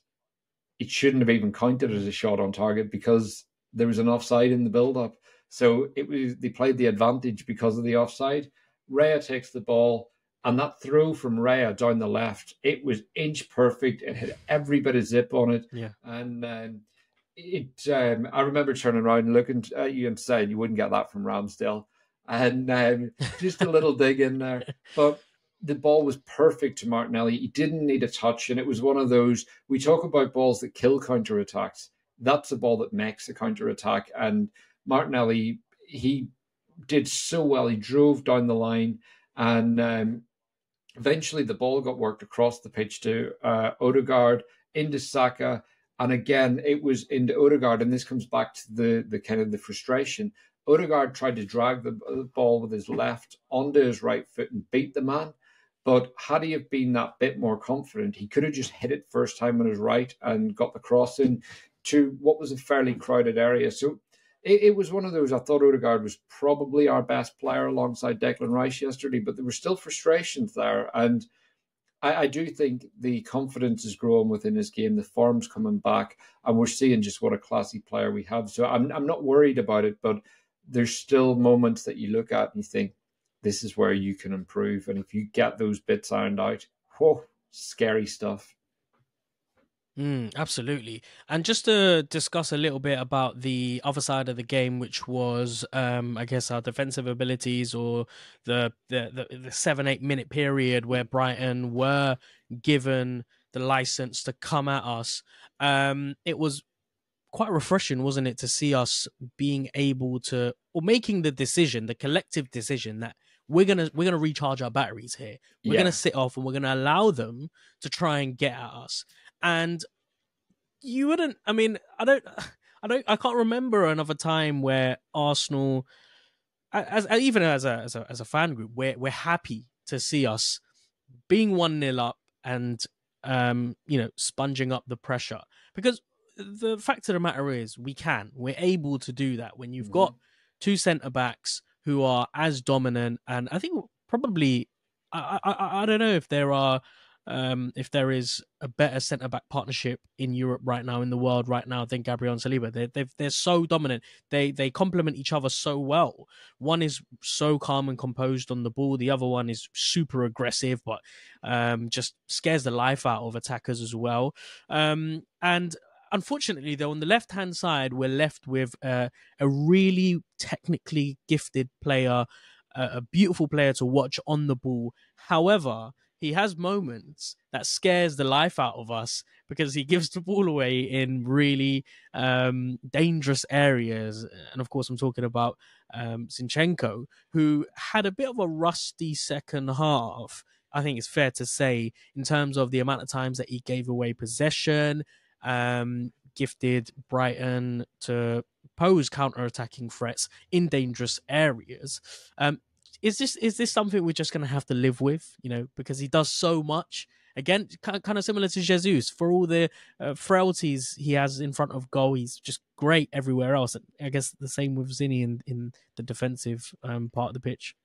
it shouldn't have even counted as a shot on target because there was an offside in the build-up. So they played the advantage because of the offside. Raya takes the ball, and that throw from Raya down the left, it was inch perfect. It had every bit of zip on it. Yeah. And I remember turning around and looking at you and saying you wouldn't get that from Ramsdale. And just a little dig in there. But the ball was perfect to Martinelli. He didn't need a touch. And it was one of those, we talk about balls that kill counterattacks. That's a ball that makes a counterattack. And Martinelli, he did so well. He drove down the line, and eventually the ball got worked across the pitch to Odegaard, into Saka, and again it was into Odegaard. And this comes back to the kind of the frustration. Odegaard tried to drag the ball with his left onto his right foot and beat the man. But had he have been that bit more confident, he could have just hit it first time on his right and got the cross in to what was a fairly crowded area. So it was one of those. I thought Odegaard was probably our best player alongside Declan Rice yesterday, but there were still frustrations there. And I do think the confidence is growing within his game. The form's coming back, and we're seeing just what a classy player we have. So I'm not worried about it, but there's still moments that you look at and you think, this is where you can improve. And if you get those bits ironed out, whoa, scary stuff. Absolutely. And just to discuss a little bit about the other side of the game, which was, I guess, our defensive abilities, or the 7-8 minute period where Brighton were given the license to come at us. It was quite refreshing, wasn't it, to see us being able to, or making the collective decision that we're gonna recharge our batteries here. We're gonna sit off and we're gonna allow them to try and get at us. And you wouldn't. I mean, I can't remember another time where Arsenal, even as a fan group, we're happy to see us being 1-0 up and sponging up the pressure, because the fact of the matter is we're able to do that when you've got two centre backs who are as dominant. And I think probably I don't know if there is a better centre back partnership in Europe right now, in the world right now, than Gabriel and Saliba. They're so dominant. They complement each other so well. One is so calm and composed on the ball. The other one is super aggressive, but just scares the life out of attackers as well. And unfortunately, though, on the left-hand side, we're left with a really technically gifted player, a beautiful player to watch on the ball. However, he has moments that scares the life out of us because he gives the ball away in really dangerous areas. And of course, I'm talking about Zinchenko, who had a bit of a rusty second half, I think it's fair to say, in terms of the amount of times that he gave away possession, gifted Brighton to pose counter-attacking threats in dangerous areas. Is this something we're just going to have to live with, because he does so much? Again, kind of similar to Jesus. For all the frailties he has in front of goal, he's just great everywhere else. I guess the same with Zinni in the defensive part of the pitch.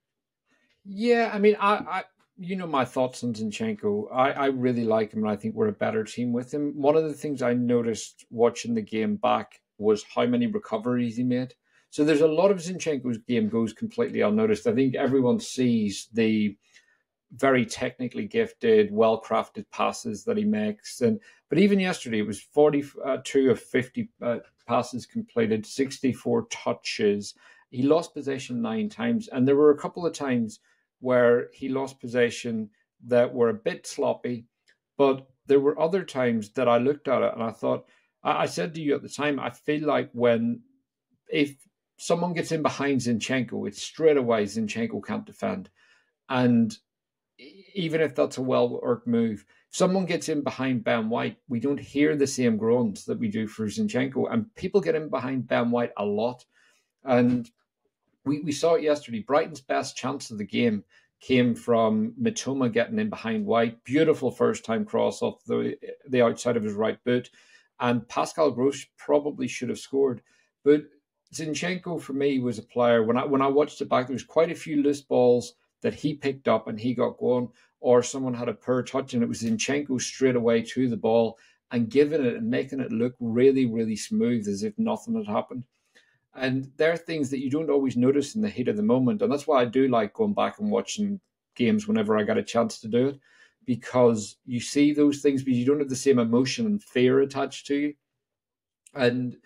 Yeah, I mean, I my thoughts on Zinchenko. I really like him, and I think we're a better team with him. One of the things I noticed watching the game back was how many recoveries he made. So there's a lot of Zinchenko's game goes completely unnoticed. I think everyone sees the very technically gifted, well-crafted passes that he makes. But even yesterday, it was 42 of 50 passes completed, 64 touches. He lost possession 9 times. And there were a couple of times where he lost possession that were a bit sloppy. But there were other times that I looked at it and I thought, I said to you at the time, I feel like if someone gets in behind Zinchenko, it's straight away Zinchenko can't defend. And even if that's a well-worked move, if someone gets in behind Ben White, we don't hear the same groans that we do for Zinchenko. And people get in behind Ben White a lot. And we saw it yesterday. Brighton's best chance of the game came from Mitoma getting in behind White. Beautiful first-time cross off the outside of his right boot. And Pascal Gross probably should have scored. But Zinchenko, for me, was a player, when I watched it back, there was quite a few loose balls that he picked up and he got going, or someone had a poor touch and it was Zinchenko straight away to the ball and giving it and making it look really, really smooth as if nothing had happened. And there are things that you don't always notice in the heat of the moment. And that's why I do like going back and watching games whenever I get a chance to do it, because you see those things, but you don't have the same emotion and fear attached to you. And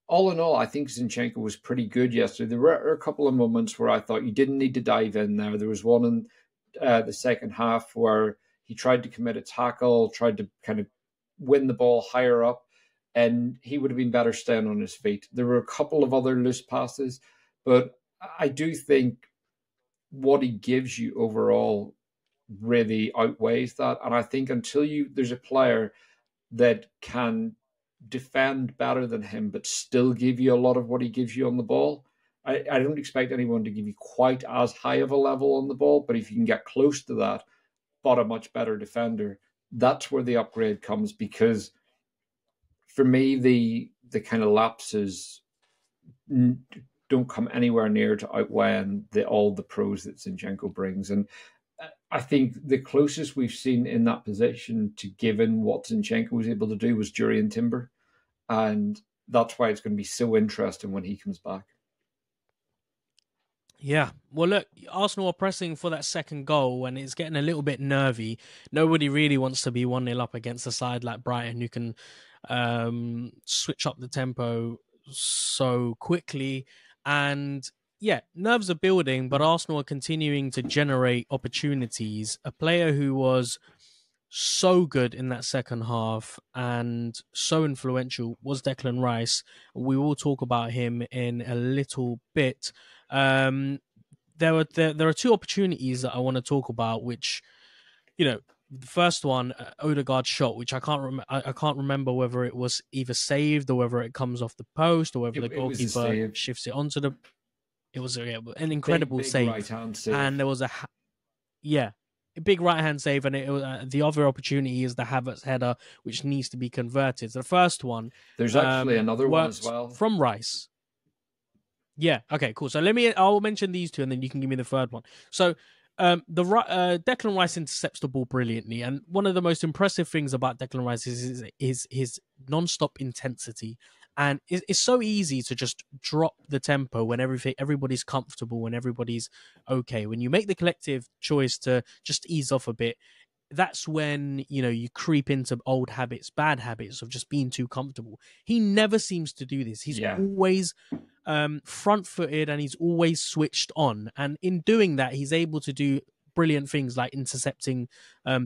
all in all, I think Zinchenko was pretty good yesterday. There were a couple of moments where I thought you didn't need to dive in there. There was one in the second half where he tried to commit a tackle, tried to kind of win the ball higher up, and he would have been better staying on his feet. There were a couple of other loose passes, but I do think what he gives you overall really outweighs that. And I think until there's a player that can defend better than him but still give you a lot of what he gives you on the ball, I don't expect anyone to give you quite as high of a level on the ball, but if you can get close to that but a much better defender, that's where the upgrade comes. Because for me, the kind of lapses don't come anywhere near to outweighing all the pros that Zinchenko brings. And I think the closest we've seen in that position to given what Zinchenko was able to do was Jurriën Timber. And that's why it's going to be so interesting when he comes back. Yeah. Well, look, Arsenal are pressing for that second goal and it's getting a little bit nervy. Nobody really wants to be 1-0 up against a side like Brighton who can switch up the tempo so quickly. And yeah, nerves are building, but Arsenal are continuing to generate opportunities. A player who was so good in that second half and so influential was Declan Rice. We will talk about him in a little bit. There are two opportunities that I want to talk about, which, you know, the first one, Odegaard shot, which I can't remember whether it was either saved or whether it comes off the post or whether the goalkeeper shifts it onto the. It was an incredible big save, right-hand save, and there was a big right-hand save, and the other opportunity is the Havertz header, which needs to be converted. So the first one, there's actually another one as well from Rice. Yeah. Okay. Cool. So I'll mention these two, and then you can give me the third one. So, Declan Rice intercepts the ball brilliantly, and one of the most impressive things about Declan Rice is his non-stop intensity. And it's so easy to just drop the tempo when everybody's comfortable, when everybody's okay. When you make the collective choice to just ease off a bit, that's when, you know, you creep into old habits, bad habits of just being too comfortable. He never seems to do this. He's always front-footed and he's always switched on. And in doing that, he's able to do brilliant things like intercepting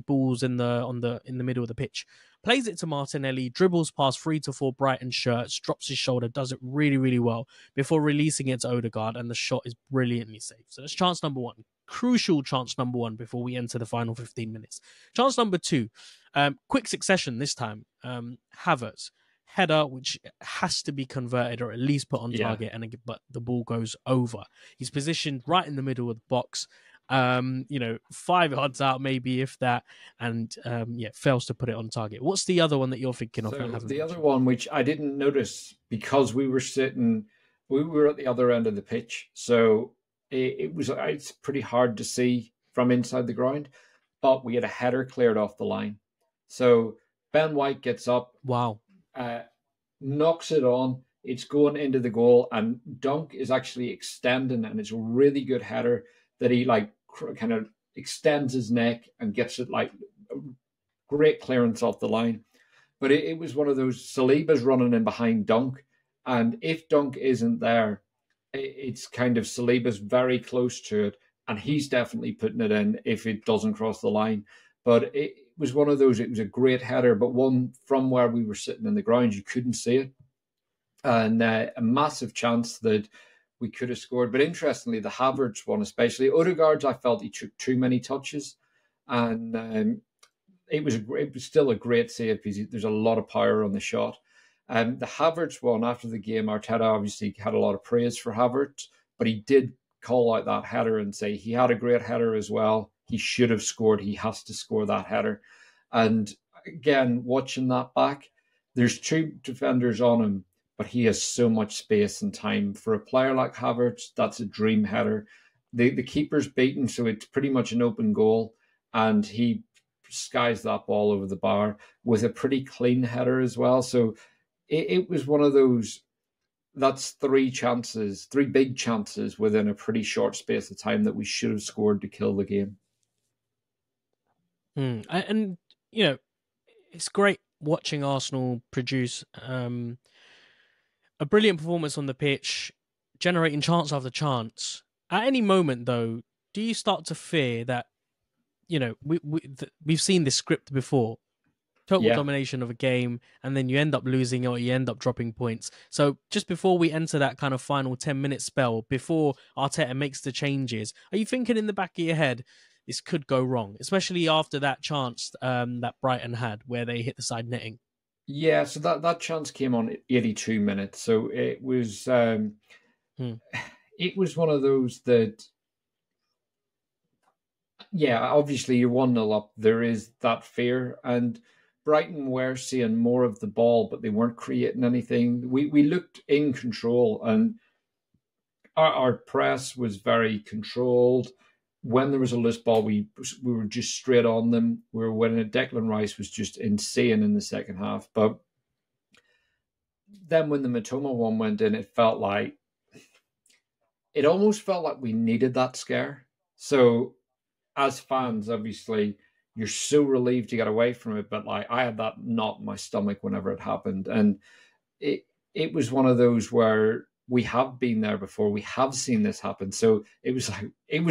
balls in the middle of the pitch. Plays it to Martinelli, dribbles past 3 to 4 Brighton shirts, drops his shoulder, does it really, really well before releasing it to Odegaard, and the shot is brilliantly saved. So that's chance number one. Crucial chance number one before we enter the final 15 minutes. Chance number two, quick succession this time. Havertz, header, which has to be converted or at least put on target, but the ball goes over. He's positioned right in the middle of the box. 5 yards out, maybe, if that, and fails to put it on target. What's the other one that you're thinking of? The other one, which I didn't notice because we were at the other end of the pitch, so it's pretty hard to see from inside the ground, but we had a header cleared off the line. So Ben White gets up, knocks it on, it's going into the goal, and Dunk is actually extending, and it's a really good header that he kind of extends his neck and gets it great clearance off the line. But it was one of those, Saliba's running in behind Dunk, and if Dunk isn't there, it's kind of Saliba's very close to it, and he's definitely putting it in if it doesn't cross the line. But it was one of those, it was a great header, but one from where we were sitting in the ground, you couldn't see it. And a massive chance that we could have scored. But interestingly, the Havertz one especially, Odegaard's, I felt he took too many touches, and it was still a great save because there's a lot of power on the shot. The Havertz one, after the game, Arteta obviously had a lot of praise for Havertz, but he did call out that header and say he had a great header as well. He should have scored. He has to score that header. And again, watching that back, there's 2 defenders on him, but he has so much space and time. For a player like Havertz, that's a dream header. The keeper's beaten, so it's pretty much an open goal, and he skies that ball over the bar with a pretty clean header as well. So it was one of those, that's 3 big chances within a pretty short space of time that we should have scored to kill the game. And, you know, it's great watching Arsenal produce a brilliant performance on the pitch, generating chance after chance. At any moment, though, do you start to fear that, you know, we've seen this script before, total domination of a game, and then you end up losing or you end up dropping points. So just before we enter that kind of final 10-minute spell, before Arteta makes the changes, are you thinking in the back of your head, this could go wrong, especially after that chance that Brighton had where they hit the side netting? Yeah, so that chance came on 82 minutes. So it was it was one of those that, obviously you're 1-0 up. There is that fear, and Brighton were seeing more of the ball, but they weren't creating anything. We looked in control, and our press was very controlled. When there was a loose ball, we were just straight on them. We were winning it. Declan Rice was just insane in the second half. But then when the Matoma one went in, it felt like it almost felt like we needed that scare. So as fans, obviously, you're so relieved to get away from it. But like, I had that knot in my stomach whenever it happened. And it was one of those where we have been there before. We have seen this happen. So it was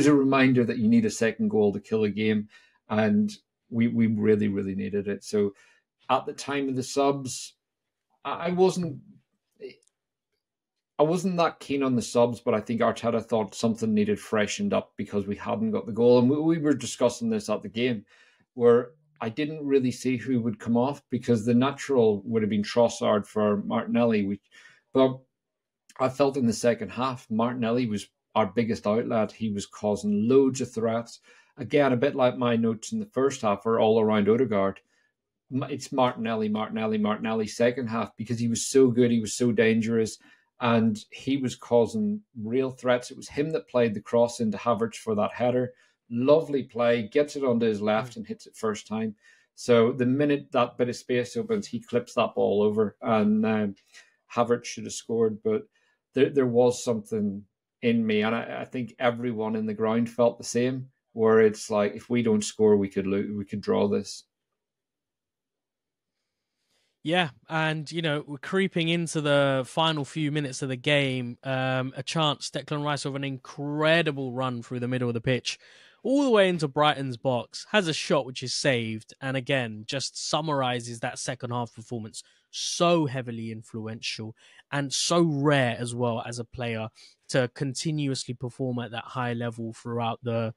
a reminder that you need a second goal to kill a game. And we really, really needed it. So at the time of the subs, I wasn't that keen on the subs, but I think Arteta thought something needed freshened up because we hadn't got the goal. And we were discussing this at the game, where I didn't really see who would come off, because the natural would have been Trossard for Martinelli. But I felt in the second half, Martinelli was our biggest outlet. He was causing loads of threats. Again, a bit like my notes in the first half are all around Odegaard. It's Martinelli second half, because he was so good, he was so dangerous, and he was causing real threats. It was him that played the cross into Havertz for that header. Lovely play, gets it onto his left and hits it first time. So the minute that bit of space opens, he clips that ball over, and Havertz should have scored. But there was something in me, and I think everyone in the ground felt the same, where it's like, if we don't score, we could lose, we could draw this. Yeah, and we're creeping into the final few minutes of the game. A chance, Declan Rice with an incredible run through the middle of the pitch, all the way into Brighton's box, has a shot which is saved, and again, just summarises that second half performance. So heavily influential and so rare as well as a player to continuously perform at that high level throughout the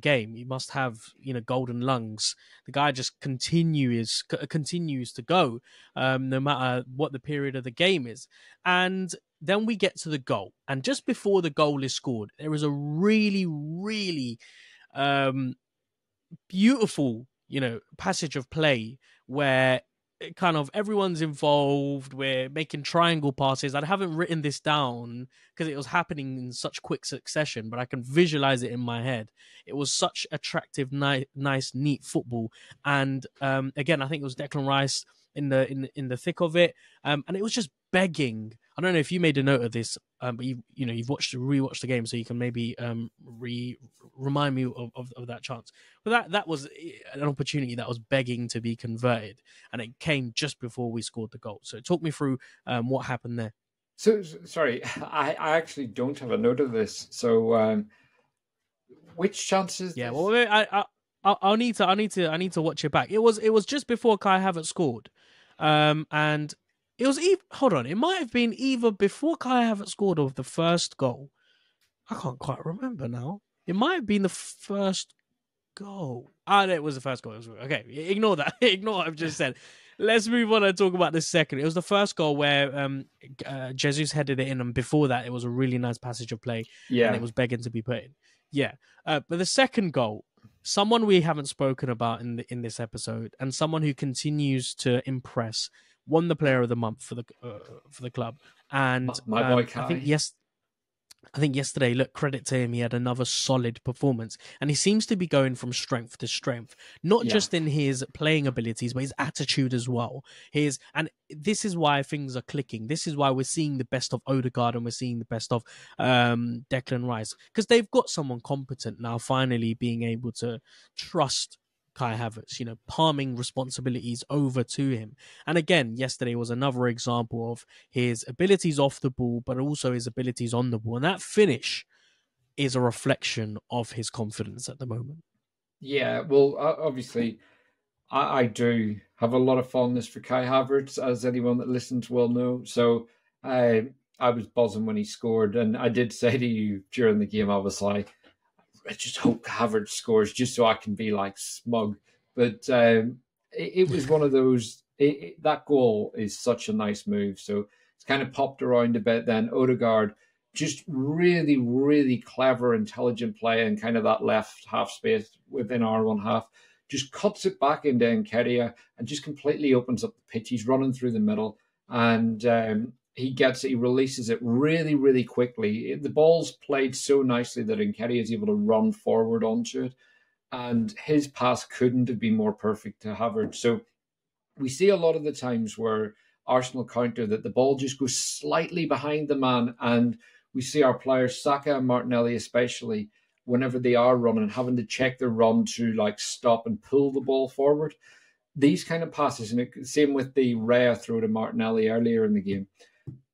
game. You must have golden lungs. The guy just continues to go, no matter what the period of the game is. And then we get to the goal, and just before the goal is scored, there is a really, really beautiful passage of play where kind of everyone's involved. We're making triangle passes. I haven't written this down because it was happening in such quick succession, but I can visualize it in my head. It was such attractive, nice, neat football. And again, I think it was Declan Rice in the thick of it, and it was just begging. I don't know if you made a note of this, but you've rewatched the game, so you can maybe remind me of that chance. But that was an opportunity that was begging to be converted, and it came just before we scored the goal. So talk me through what happened there. So sorry, I actually don't have a note of this. So which chances? Yeah, well, I'll need to watch it back. It was just before Kai Havertz scored, and it was hold on, it might have been either before Kai Havertz scored or the first goal. I can't quite remember now. It might have been the first goal. It was the first goal. Okay, ignore that. Ignore what I've just said. Let's move on and talk about this second. It was the first goal where Jesus headed it in, and before that, it was a really nice passage of play. Yeah, and it was begging to be put in. Yeah, but the second goal, someone we haven't spoken about in this episode, and someone who continues to impress, won the Player of the Month for the club, and my boy Kai. I think yesterday, look, credit to him, he had another solid performance, and he seems to be going from strength to strength, not just in his playing abilities, but his attitude as well. And this is why things are clicking. This is why we're seeing the best of Odegaard and we're seeing the best of Declan Rice, because they've got someone competent now, finally being able to trust Kai Havertz, palming responsibilities over to him. And again, yesterday was another example of his abilities off the ball, but also his abilities on the ball. And that finish is a reflection of his confidence at the moment. Yeah, well, obviously, I do have a lot of fondness for Kai Havertz, as anyone that listens will know. So I was buzzing when he scored, and I did say to you during the game, I was like, I just hope Havertz scores just so I can be like smug. But it was one of those, that goal is such a nice move. So it's kind of popped around a bit. Then Odegaard, just really, really clever, intelligent play in kind of that left half space within our one half. Just cuts it back into Nketiah and just completely opens up the pitch. He's running through the middle, and he releases it really, really quickly. The ball's played so nicely that Nketiah is able to run forward onto it, and his pass couldn't have been more perfect to Havertz. So we see a lot of the times where Arsenal counter that the ball just goes slightly behind the man, and we see our players, Saka and Martinelli especially, whenever they are running, having to check their run to like stop and pull the ball forward. These kind of passes, and same with the Raya throw to Martinelli earlier in the game,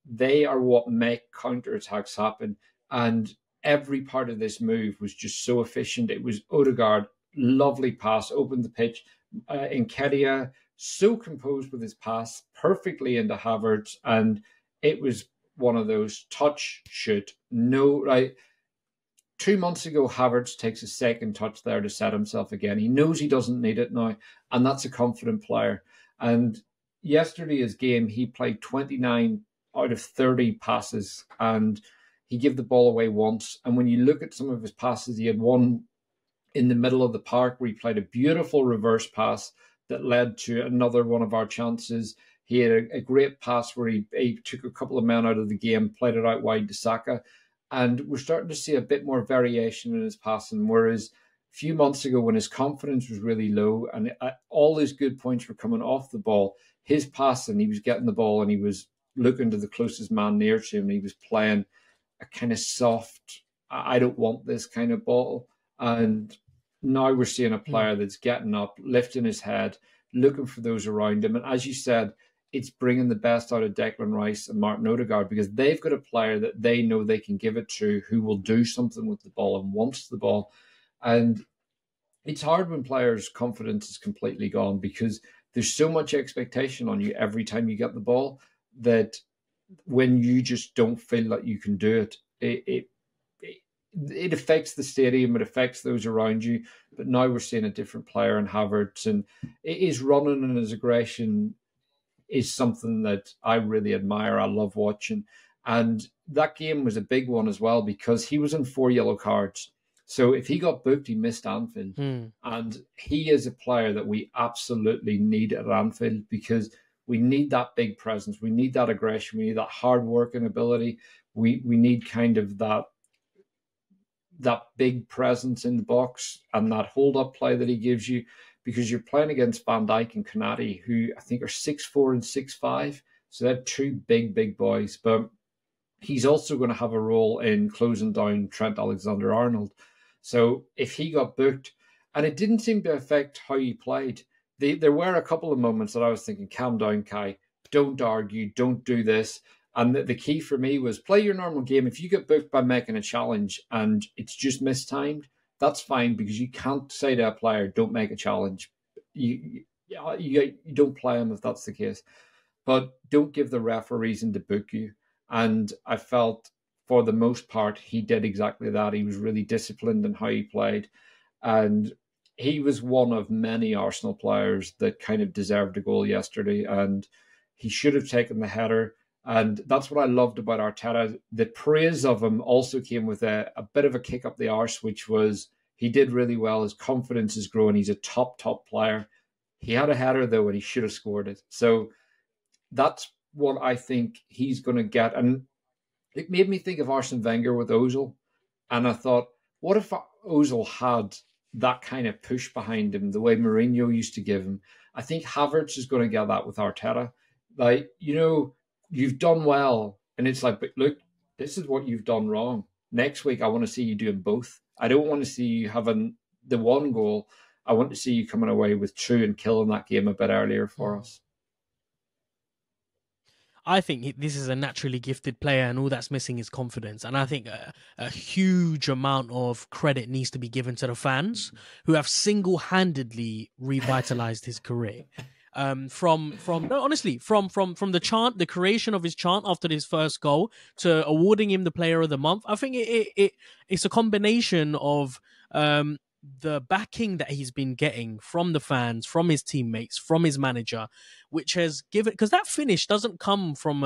they are what make counterattacks happen. And every part of this move was just so efficient. It was Odegaard, lovely pass, opened the pitch. Nketiah, so composed with his pass, perfectly into Havertz. And it was one of those touch, shoot, no, like 2 months ago, Havertz takes a second touch there to set himself again. He knows he doesn't need it now, and that's a confident player. And yesterday's game, he played 29 out of 30 passes, and he gave the ball away once. And when you look at some of his passes, he had one in the middle of the park where he played a beautiful reverse pass that led to another one of our chances. He had a great pass where he took a couple of men out of the game, played it out wide to Saka. And we're starting to see a bit more variation in his passing, whereas a few months ago when his confidence was really low and all his good points were coming off the ball, his passing, he was getting the ball and he was looking to the closest man near to him and he was playing a kind of soft, I don't want this kind of ball. And now we're seeing a player that's getting up, lifting his head, looking for those around him. And as you said, it's bringing the best out of Declan Rice and Martin Odegaard because they've got a player that they know they can give it to who will do something with the ball and wants the ball. And it's hard when players' confidence is completely gone because there's so much expectation on you every time you get the ball that when you just don't feel that you can do it, it affects the stadium, it affects those around you. But now we're seeing a different player in Havertz, and his running and his aggression is something that I really admire. I love watching. And that game was a big one as well because he was on 4 yellow cards. So if he got booked, he missed Anfield. And he is a player that we absolutely need at Anfield because we need that big presence. We need that aggression. We need that hard working ability. We need kind of that big presence in the box and that hold-up play that he gives you. Because you're playing against Van Dijk and Konate, who I think are 6'4" and 6'5". So they're two big boys. But he's also going to have a role in closing down Trent Alexander-Arnold. So if he got booked, and it didn't seem to affect how he played. There were a couple of moments that I was thinking, calm down, Kai. Don't argue. Don't do this. And the key for me was play your normal game. If you get booked by making a challenge and it's just mistimed, that's fine because you can't say to a player, don't make a challenge. You don't play him if that's the case. But don't give the ref a reason to book you. And I felt for the most part, he did exactly that. He was really disciplined in how he played. And he was one of many Arsenal players that kind of deserved a goal yesterday. And he should have taken the header. And that's what I loved about Arteta. The praise of him also came with a bit of a kick up the arse, which was he did really well. His confidence is growing. He's a top player. He had a header, though, and he should have scored it. So that's what I think he's going to get. And it made me think of Arsene Wenger with Ozil. And I thought, what if Ozil had that kind of push behind him, the way Mourinho used to give him? I think Havertz is going to get that with Arteta. Like, you've done well. And it's like, but look, this is what you've done wrong. Next week, I want to see you doing both. I don't want to see you having the one goal. I want to see you coming away with 2 and killing that game a bit earlier for us. I think this is a naturally gifted player and all that's missing is confidence. And I think a huge amount of credit needs to be given to the fans who have single-handedly revitalized his career. From the chant, the creation of his chant after his first goal to awarding him the player of the month. I think it's a combination of the backing that he's been getting from the fans, from his teammates, from his manager, which has given, because that finish doesn't come from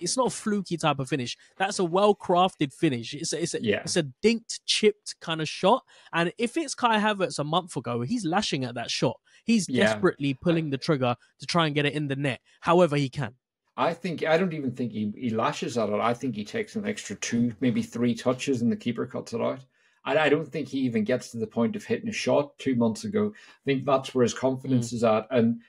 it's not a fluky type of finish. That's a well-crafted finish. It's a dinked, chipped kind of shot. And if it's Kai Havertz a month ago, he's lashing at that shot. He's desperately pulling the trigger to try and get it in the net, however he can. I don't even think he lashes at it. I think he takes an extra 2, maybe 3 touches and the keeper cuts it out. I don't think he even gets to the point of hitting a shot 2 months ago. I think that's where his confidence is at. And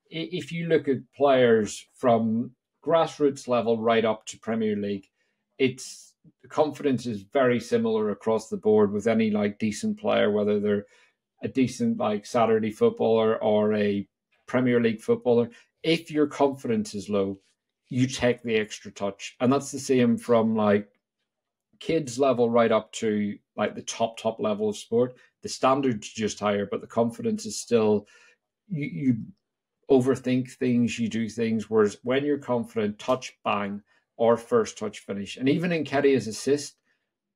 if you look at players from grassroots level right up to Premier League, it's confidence is very similar across the board with any like decent player, whether they're a decent like Saturday footballer or a Premier League footballer. If your confidence is low, you take the extra touch. And that's the same from like kids level right up to like the top level of sport. The standard's just higher, but the confidence is still, you overthink things, you do things. Whereas when you're confident, touch, bang, or first touch finish. And even in Nketiah's assist,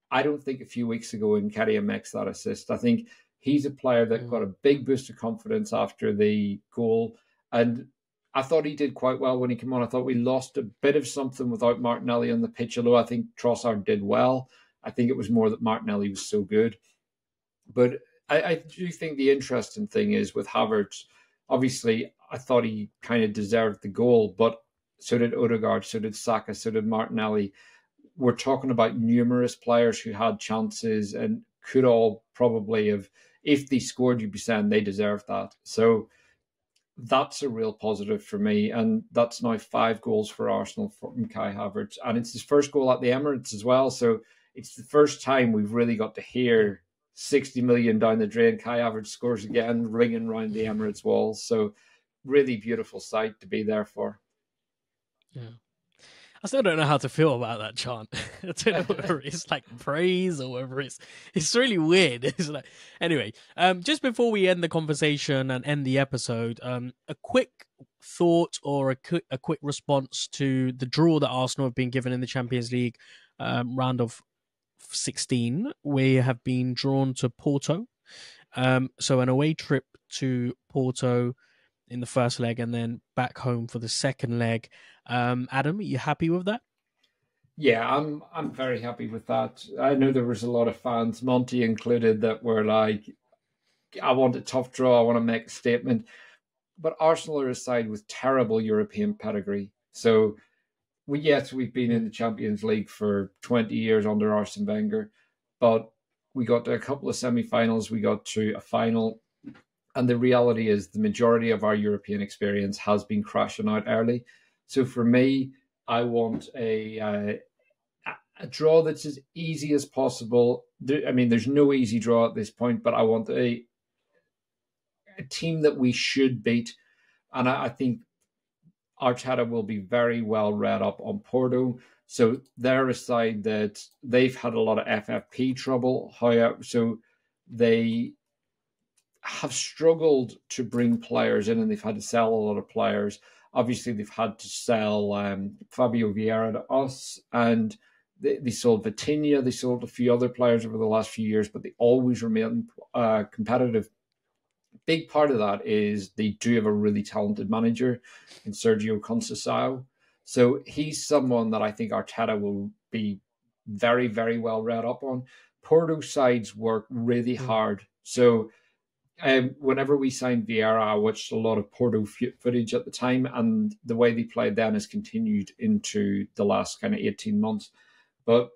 I don't think a few weeks ago Nketiah makes that assist. I think he's a player that got a big boost of confidence after the goal. And I thought he did quite well when he came on. I thought we lost a bit of something without Martinelli on the pitch, although I think Trossard did well. I think it was more that Martinelli was so good. But I do think the interesting thing is with Havertz, obviously, I thought he kind of deserved the goal, but so did Odegaard, so did Saka, so did Martinelli. We're talking about numerous players who had chances and could all probably have, if they scored, you'd be saying they deserved that. So that's a real positive for me. And that's now 5 goals for Arsenal from Kai Havertz. And it's his first goal at the Emirates as well. So it's the first time we've really got to hear 60 million down the drain. Kai Havertz scores again, ringing around the Emirates walls. So really beautiful sight to be there for. Yeah. I still don't know how to feel about that chant. I don't know whether it's like praise or whether it's really weird. It's like, anyway, just before we end the conversation and end the episode, a quick thought or a quick response to the draw that Arsenal have been given in the Champions League round of 16. We have been drawn to Porto. So an away trip to Porto in the first leg and then back home for the second leg. Adam, are you happy with that? Yeah, I'm very happy with that. I know there was a lot of fans, Monty included, that were like, I want a tough draw, I want to make a statement. But Arsenal are a side with terrible European pedigree. So, we've been in the Champions League for 20 years under Arsene Wenger, but we got to a couple of semi-finals, we got to a final, and the reality is the majority of our European experience has been crashing out early. So for me, I want a draw that's as easy as possible. I mean, there's no easy draw at this point, but I want a team that we should beat. And I think Arteta will be very well read up on Porto. So they're a side that they've had a lot of FFP trouble. So they have struggled to bring players in, and they've had to sell a lot of players. Obviously, they've had to sell Fabio Vieira to us, and they sold Vitinha. They sold a few other players over the last few years, but they always remain competitive. Big part of that is they do have a really talented manager in Sergio Conceição. So he's someone that I think Arteta will be very, very well read up on. Porto sides work really hard. So whenever we signed Vieira, I watched a lot of Porto footage at the time, and the way they played then has continued into the last kind of 18 months. But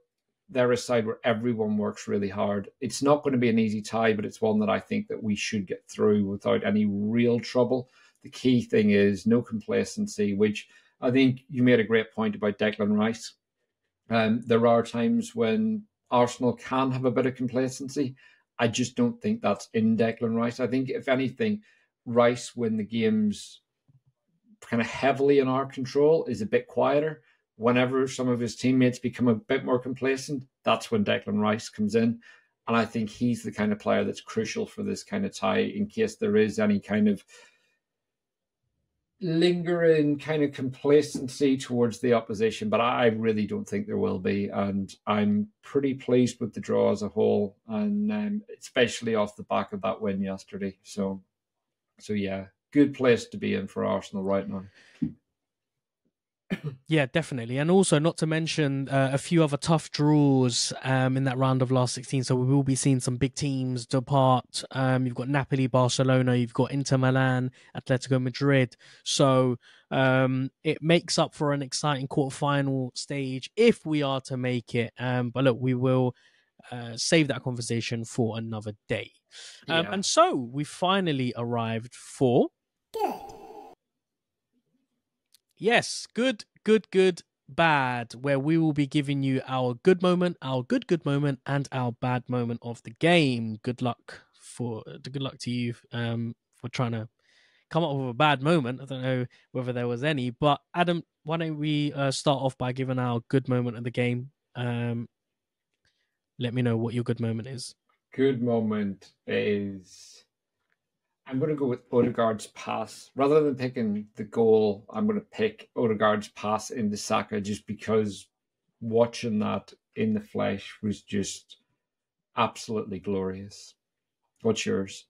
they're a side where everyone works really hard. It's not going to be an easy tie, but it's one that I think that we should get through without any real trouble. The key thing is no complacency, which I think you made a great point about Declan Rice. There are times when Arsenal can have a bit of complacency. I just don't think that's in Declan Rice. I think, if anything, Rice, when the game's kind of heavily in our control, is a bit quieter. Whenever some of his teammates become a bit more complacent, that's when Declan Rice comes in. And I think he's the kind of player that's crucial for this kind of tie in case there is any kind of lingering kind of complacency towards the opposition. But I really don't think there will be. And I'm pretty pleased with the draw as a whole, and especially off the back of that win yesterday. So yeah, good place to be in for Arsenal right now. Yeah, definitely. And also, not to mention a few other tough draws in that round of last 16. So we will be seeing some big teams depart. You've got Napoli, Barcelona, you've got Inter Milan, Atletico Madrid. So it makes up for an exciting quarterfinal stage if we are to make it. But look, we will save that conversation for another day. And so we finally arrived for... Yes, good bad, where we will be giving you our good moment, our good moment, and our bad moment of the game. Good luck to you for trying to come up with a bad moment. I don't know whether there was any, but Adam, why don't we start off by giving our good moment of the game? Let me know what your good moment is. Good moment is, I'm going to go with Odegaard's pass. Rather than picking the goal, I'm going to pick Odegaard's pass into Saka, just because watching that in the flesh was just absolutely glorious. What's yours?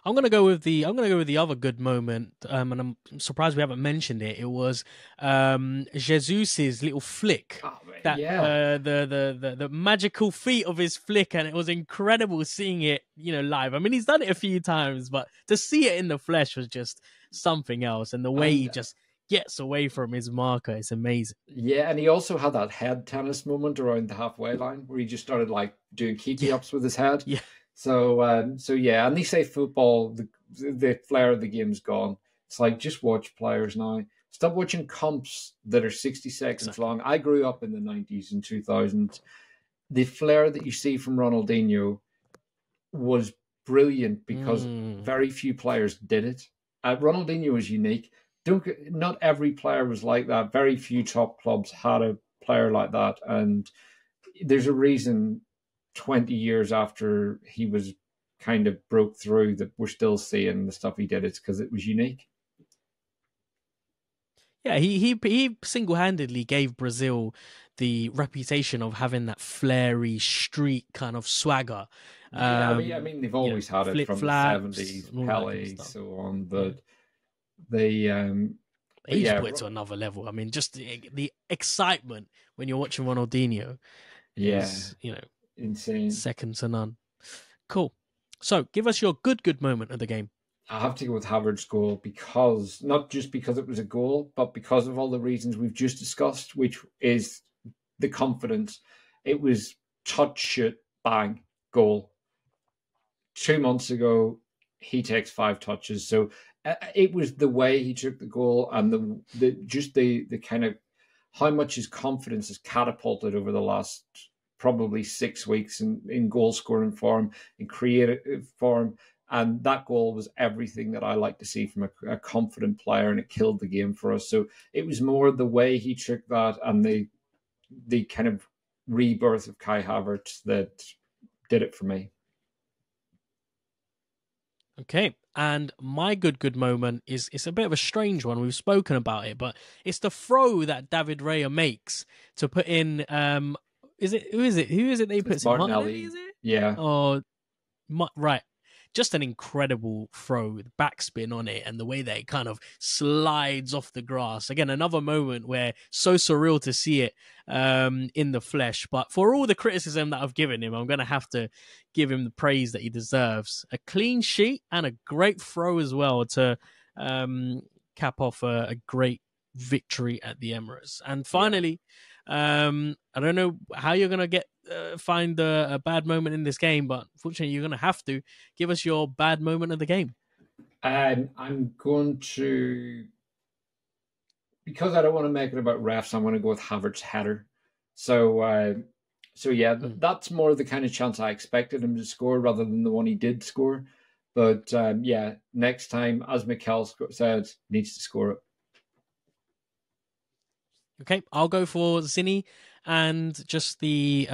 I'm gonna go with the other good moment, and I'm surprised we haven't mentioned it. It was Jesus's little flick, the magical feat of his flick, and it was incredible seeing it, live. I mean, he's done it a few times, but to see it in the flesh was just something else, and the way he just gets away from his marker, it's amazing. Yeah, and he also had that head tennis moment around the halfway line where he just started doing keepy ups with his head. Yeah. So yeah, and they say football, the flair of the game's gone. It's just watch players now. Stop watching comps that are 60 seconds long. I grew up in the 90s and 2000s. The flair that you see from Ronaldinho was brilliant because very few players did it. Ronaldinho was unique. Not every player was like that. Very few top clubs had a player like that, and there's a reason 20 years after he was kind of broke through that we're still seeing the stuff he did. It's because it was unique. Yeah, he single-handedly gave Brazil the reputation of having that flary street kind of swagger. I mean they've always had it from the 70s, Pele, so on, but they just put it to another level. I mean, just the excitement when you're watching Ronaldinho is, insane, second to none. Cool. So, give us your good moment of the game. I have to go with Havertz's goal, because not just because it was a goal, but because of all the reasons we've just discussed, which is the confidence. It was touch, shoot, bang, goal. 2 months ago, he takes 5 touches. So it was the way he took the goal, and the kind of how much his confidence has catapulted over the last probably 6 weeks in goal scoring form, in creative form. And that goal was everything that I like to see from a confident player, and it killed the game for us. So it was more the way he took that and the kind of rebirth of Kai Havertz that did it for me. Okay, and my good moment is, it's a bit of a strange one. We've spoken about it, but it's the throw that David Raya makes to put in. Who is it? Who is it? They put Martinelli. Is it? Yeah. Oh, right. Just an incredible throw with backspin on it, and the way that it kind of slides off the grass. Again, another moment where so surreal to see it in the flesh. But for all the criticism that I've given him, I'm going to have to give him the praise that he deserves. A clean sheet and a great throw as well to cap off a great victory at the Emirates. And finally, I don't know how you're going to find a bad moment in this game, but unfortunately you're going to have to give us your bad moment of the game. I'm going to, because I don't want to make it about refs, I'm going to go with Havertz's header. So yeah, that's more the kind of chance I expected him to score rather than the one he did score. But yeah, next time, as Mikel said, needs to score it. Okay, I'll go for Zinni, and just the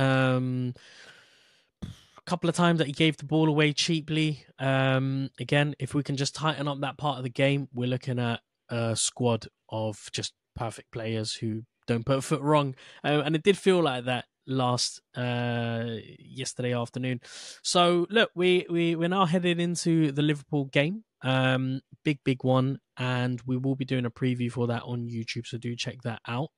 couple of times that he gave the ball away cheaply. Again, if we can just tighten up that part of the game, we're looking at a squad of just perfect players who don't put a foot wrong. And it did feel like that yesterday afternoon. So look, we're now headed into the Liverpool game. Big one, and we will be doing a preview for that on YouTube, so do check that out.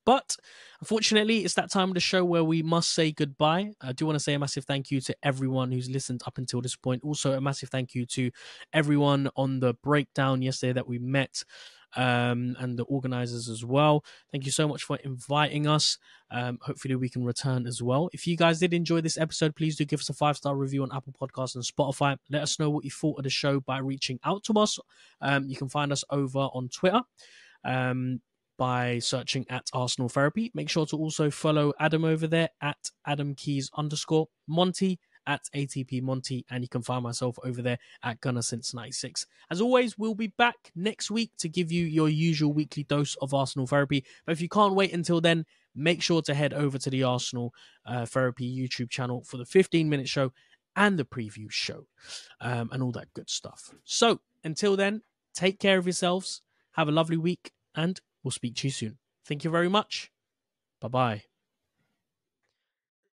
But unfortunately, it's that time of the show where we must say goodbye. I do want to say a massive thank you to everyone who's listened up until this point. Also, a massive thank you to everyone on the breakdown yesterday that we met, and the organizers as well. Thank you so much for inviting us. Hopefully we can return as well. If you guys did enjoy this episode, please do give us a 5-star review on Apple Podcasts and Spotify. Let us know what you thought of the show by reaching out to us. You can find us over on Twitter by by searching at Arsenal Therapy. Make sure to also follow Adam over there at AdamKeys_, Monty at ATP Monty, and you can find myself over there at Gunner Since 96. As always, we'll be back next week to give you your usual weekly dose of Arsenal Therapy. But if you can't wait until then, make sure to head over to the Arsenal Therapy YouTube channel for the 15-minute show and the preview show and all that good stuff. So until then, take care of yourselves, have a lovely week, and we'll speak to you soon. Thank you very much. Bye-bye.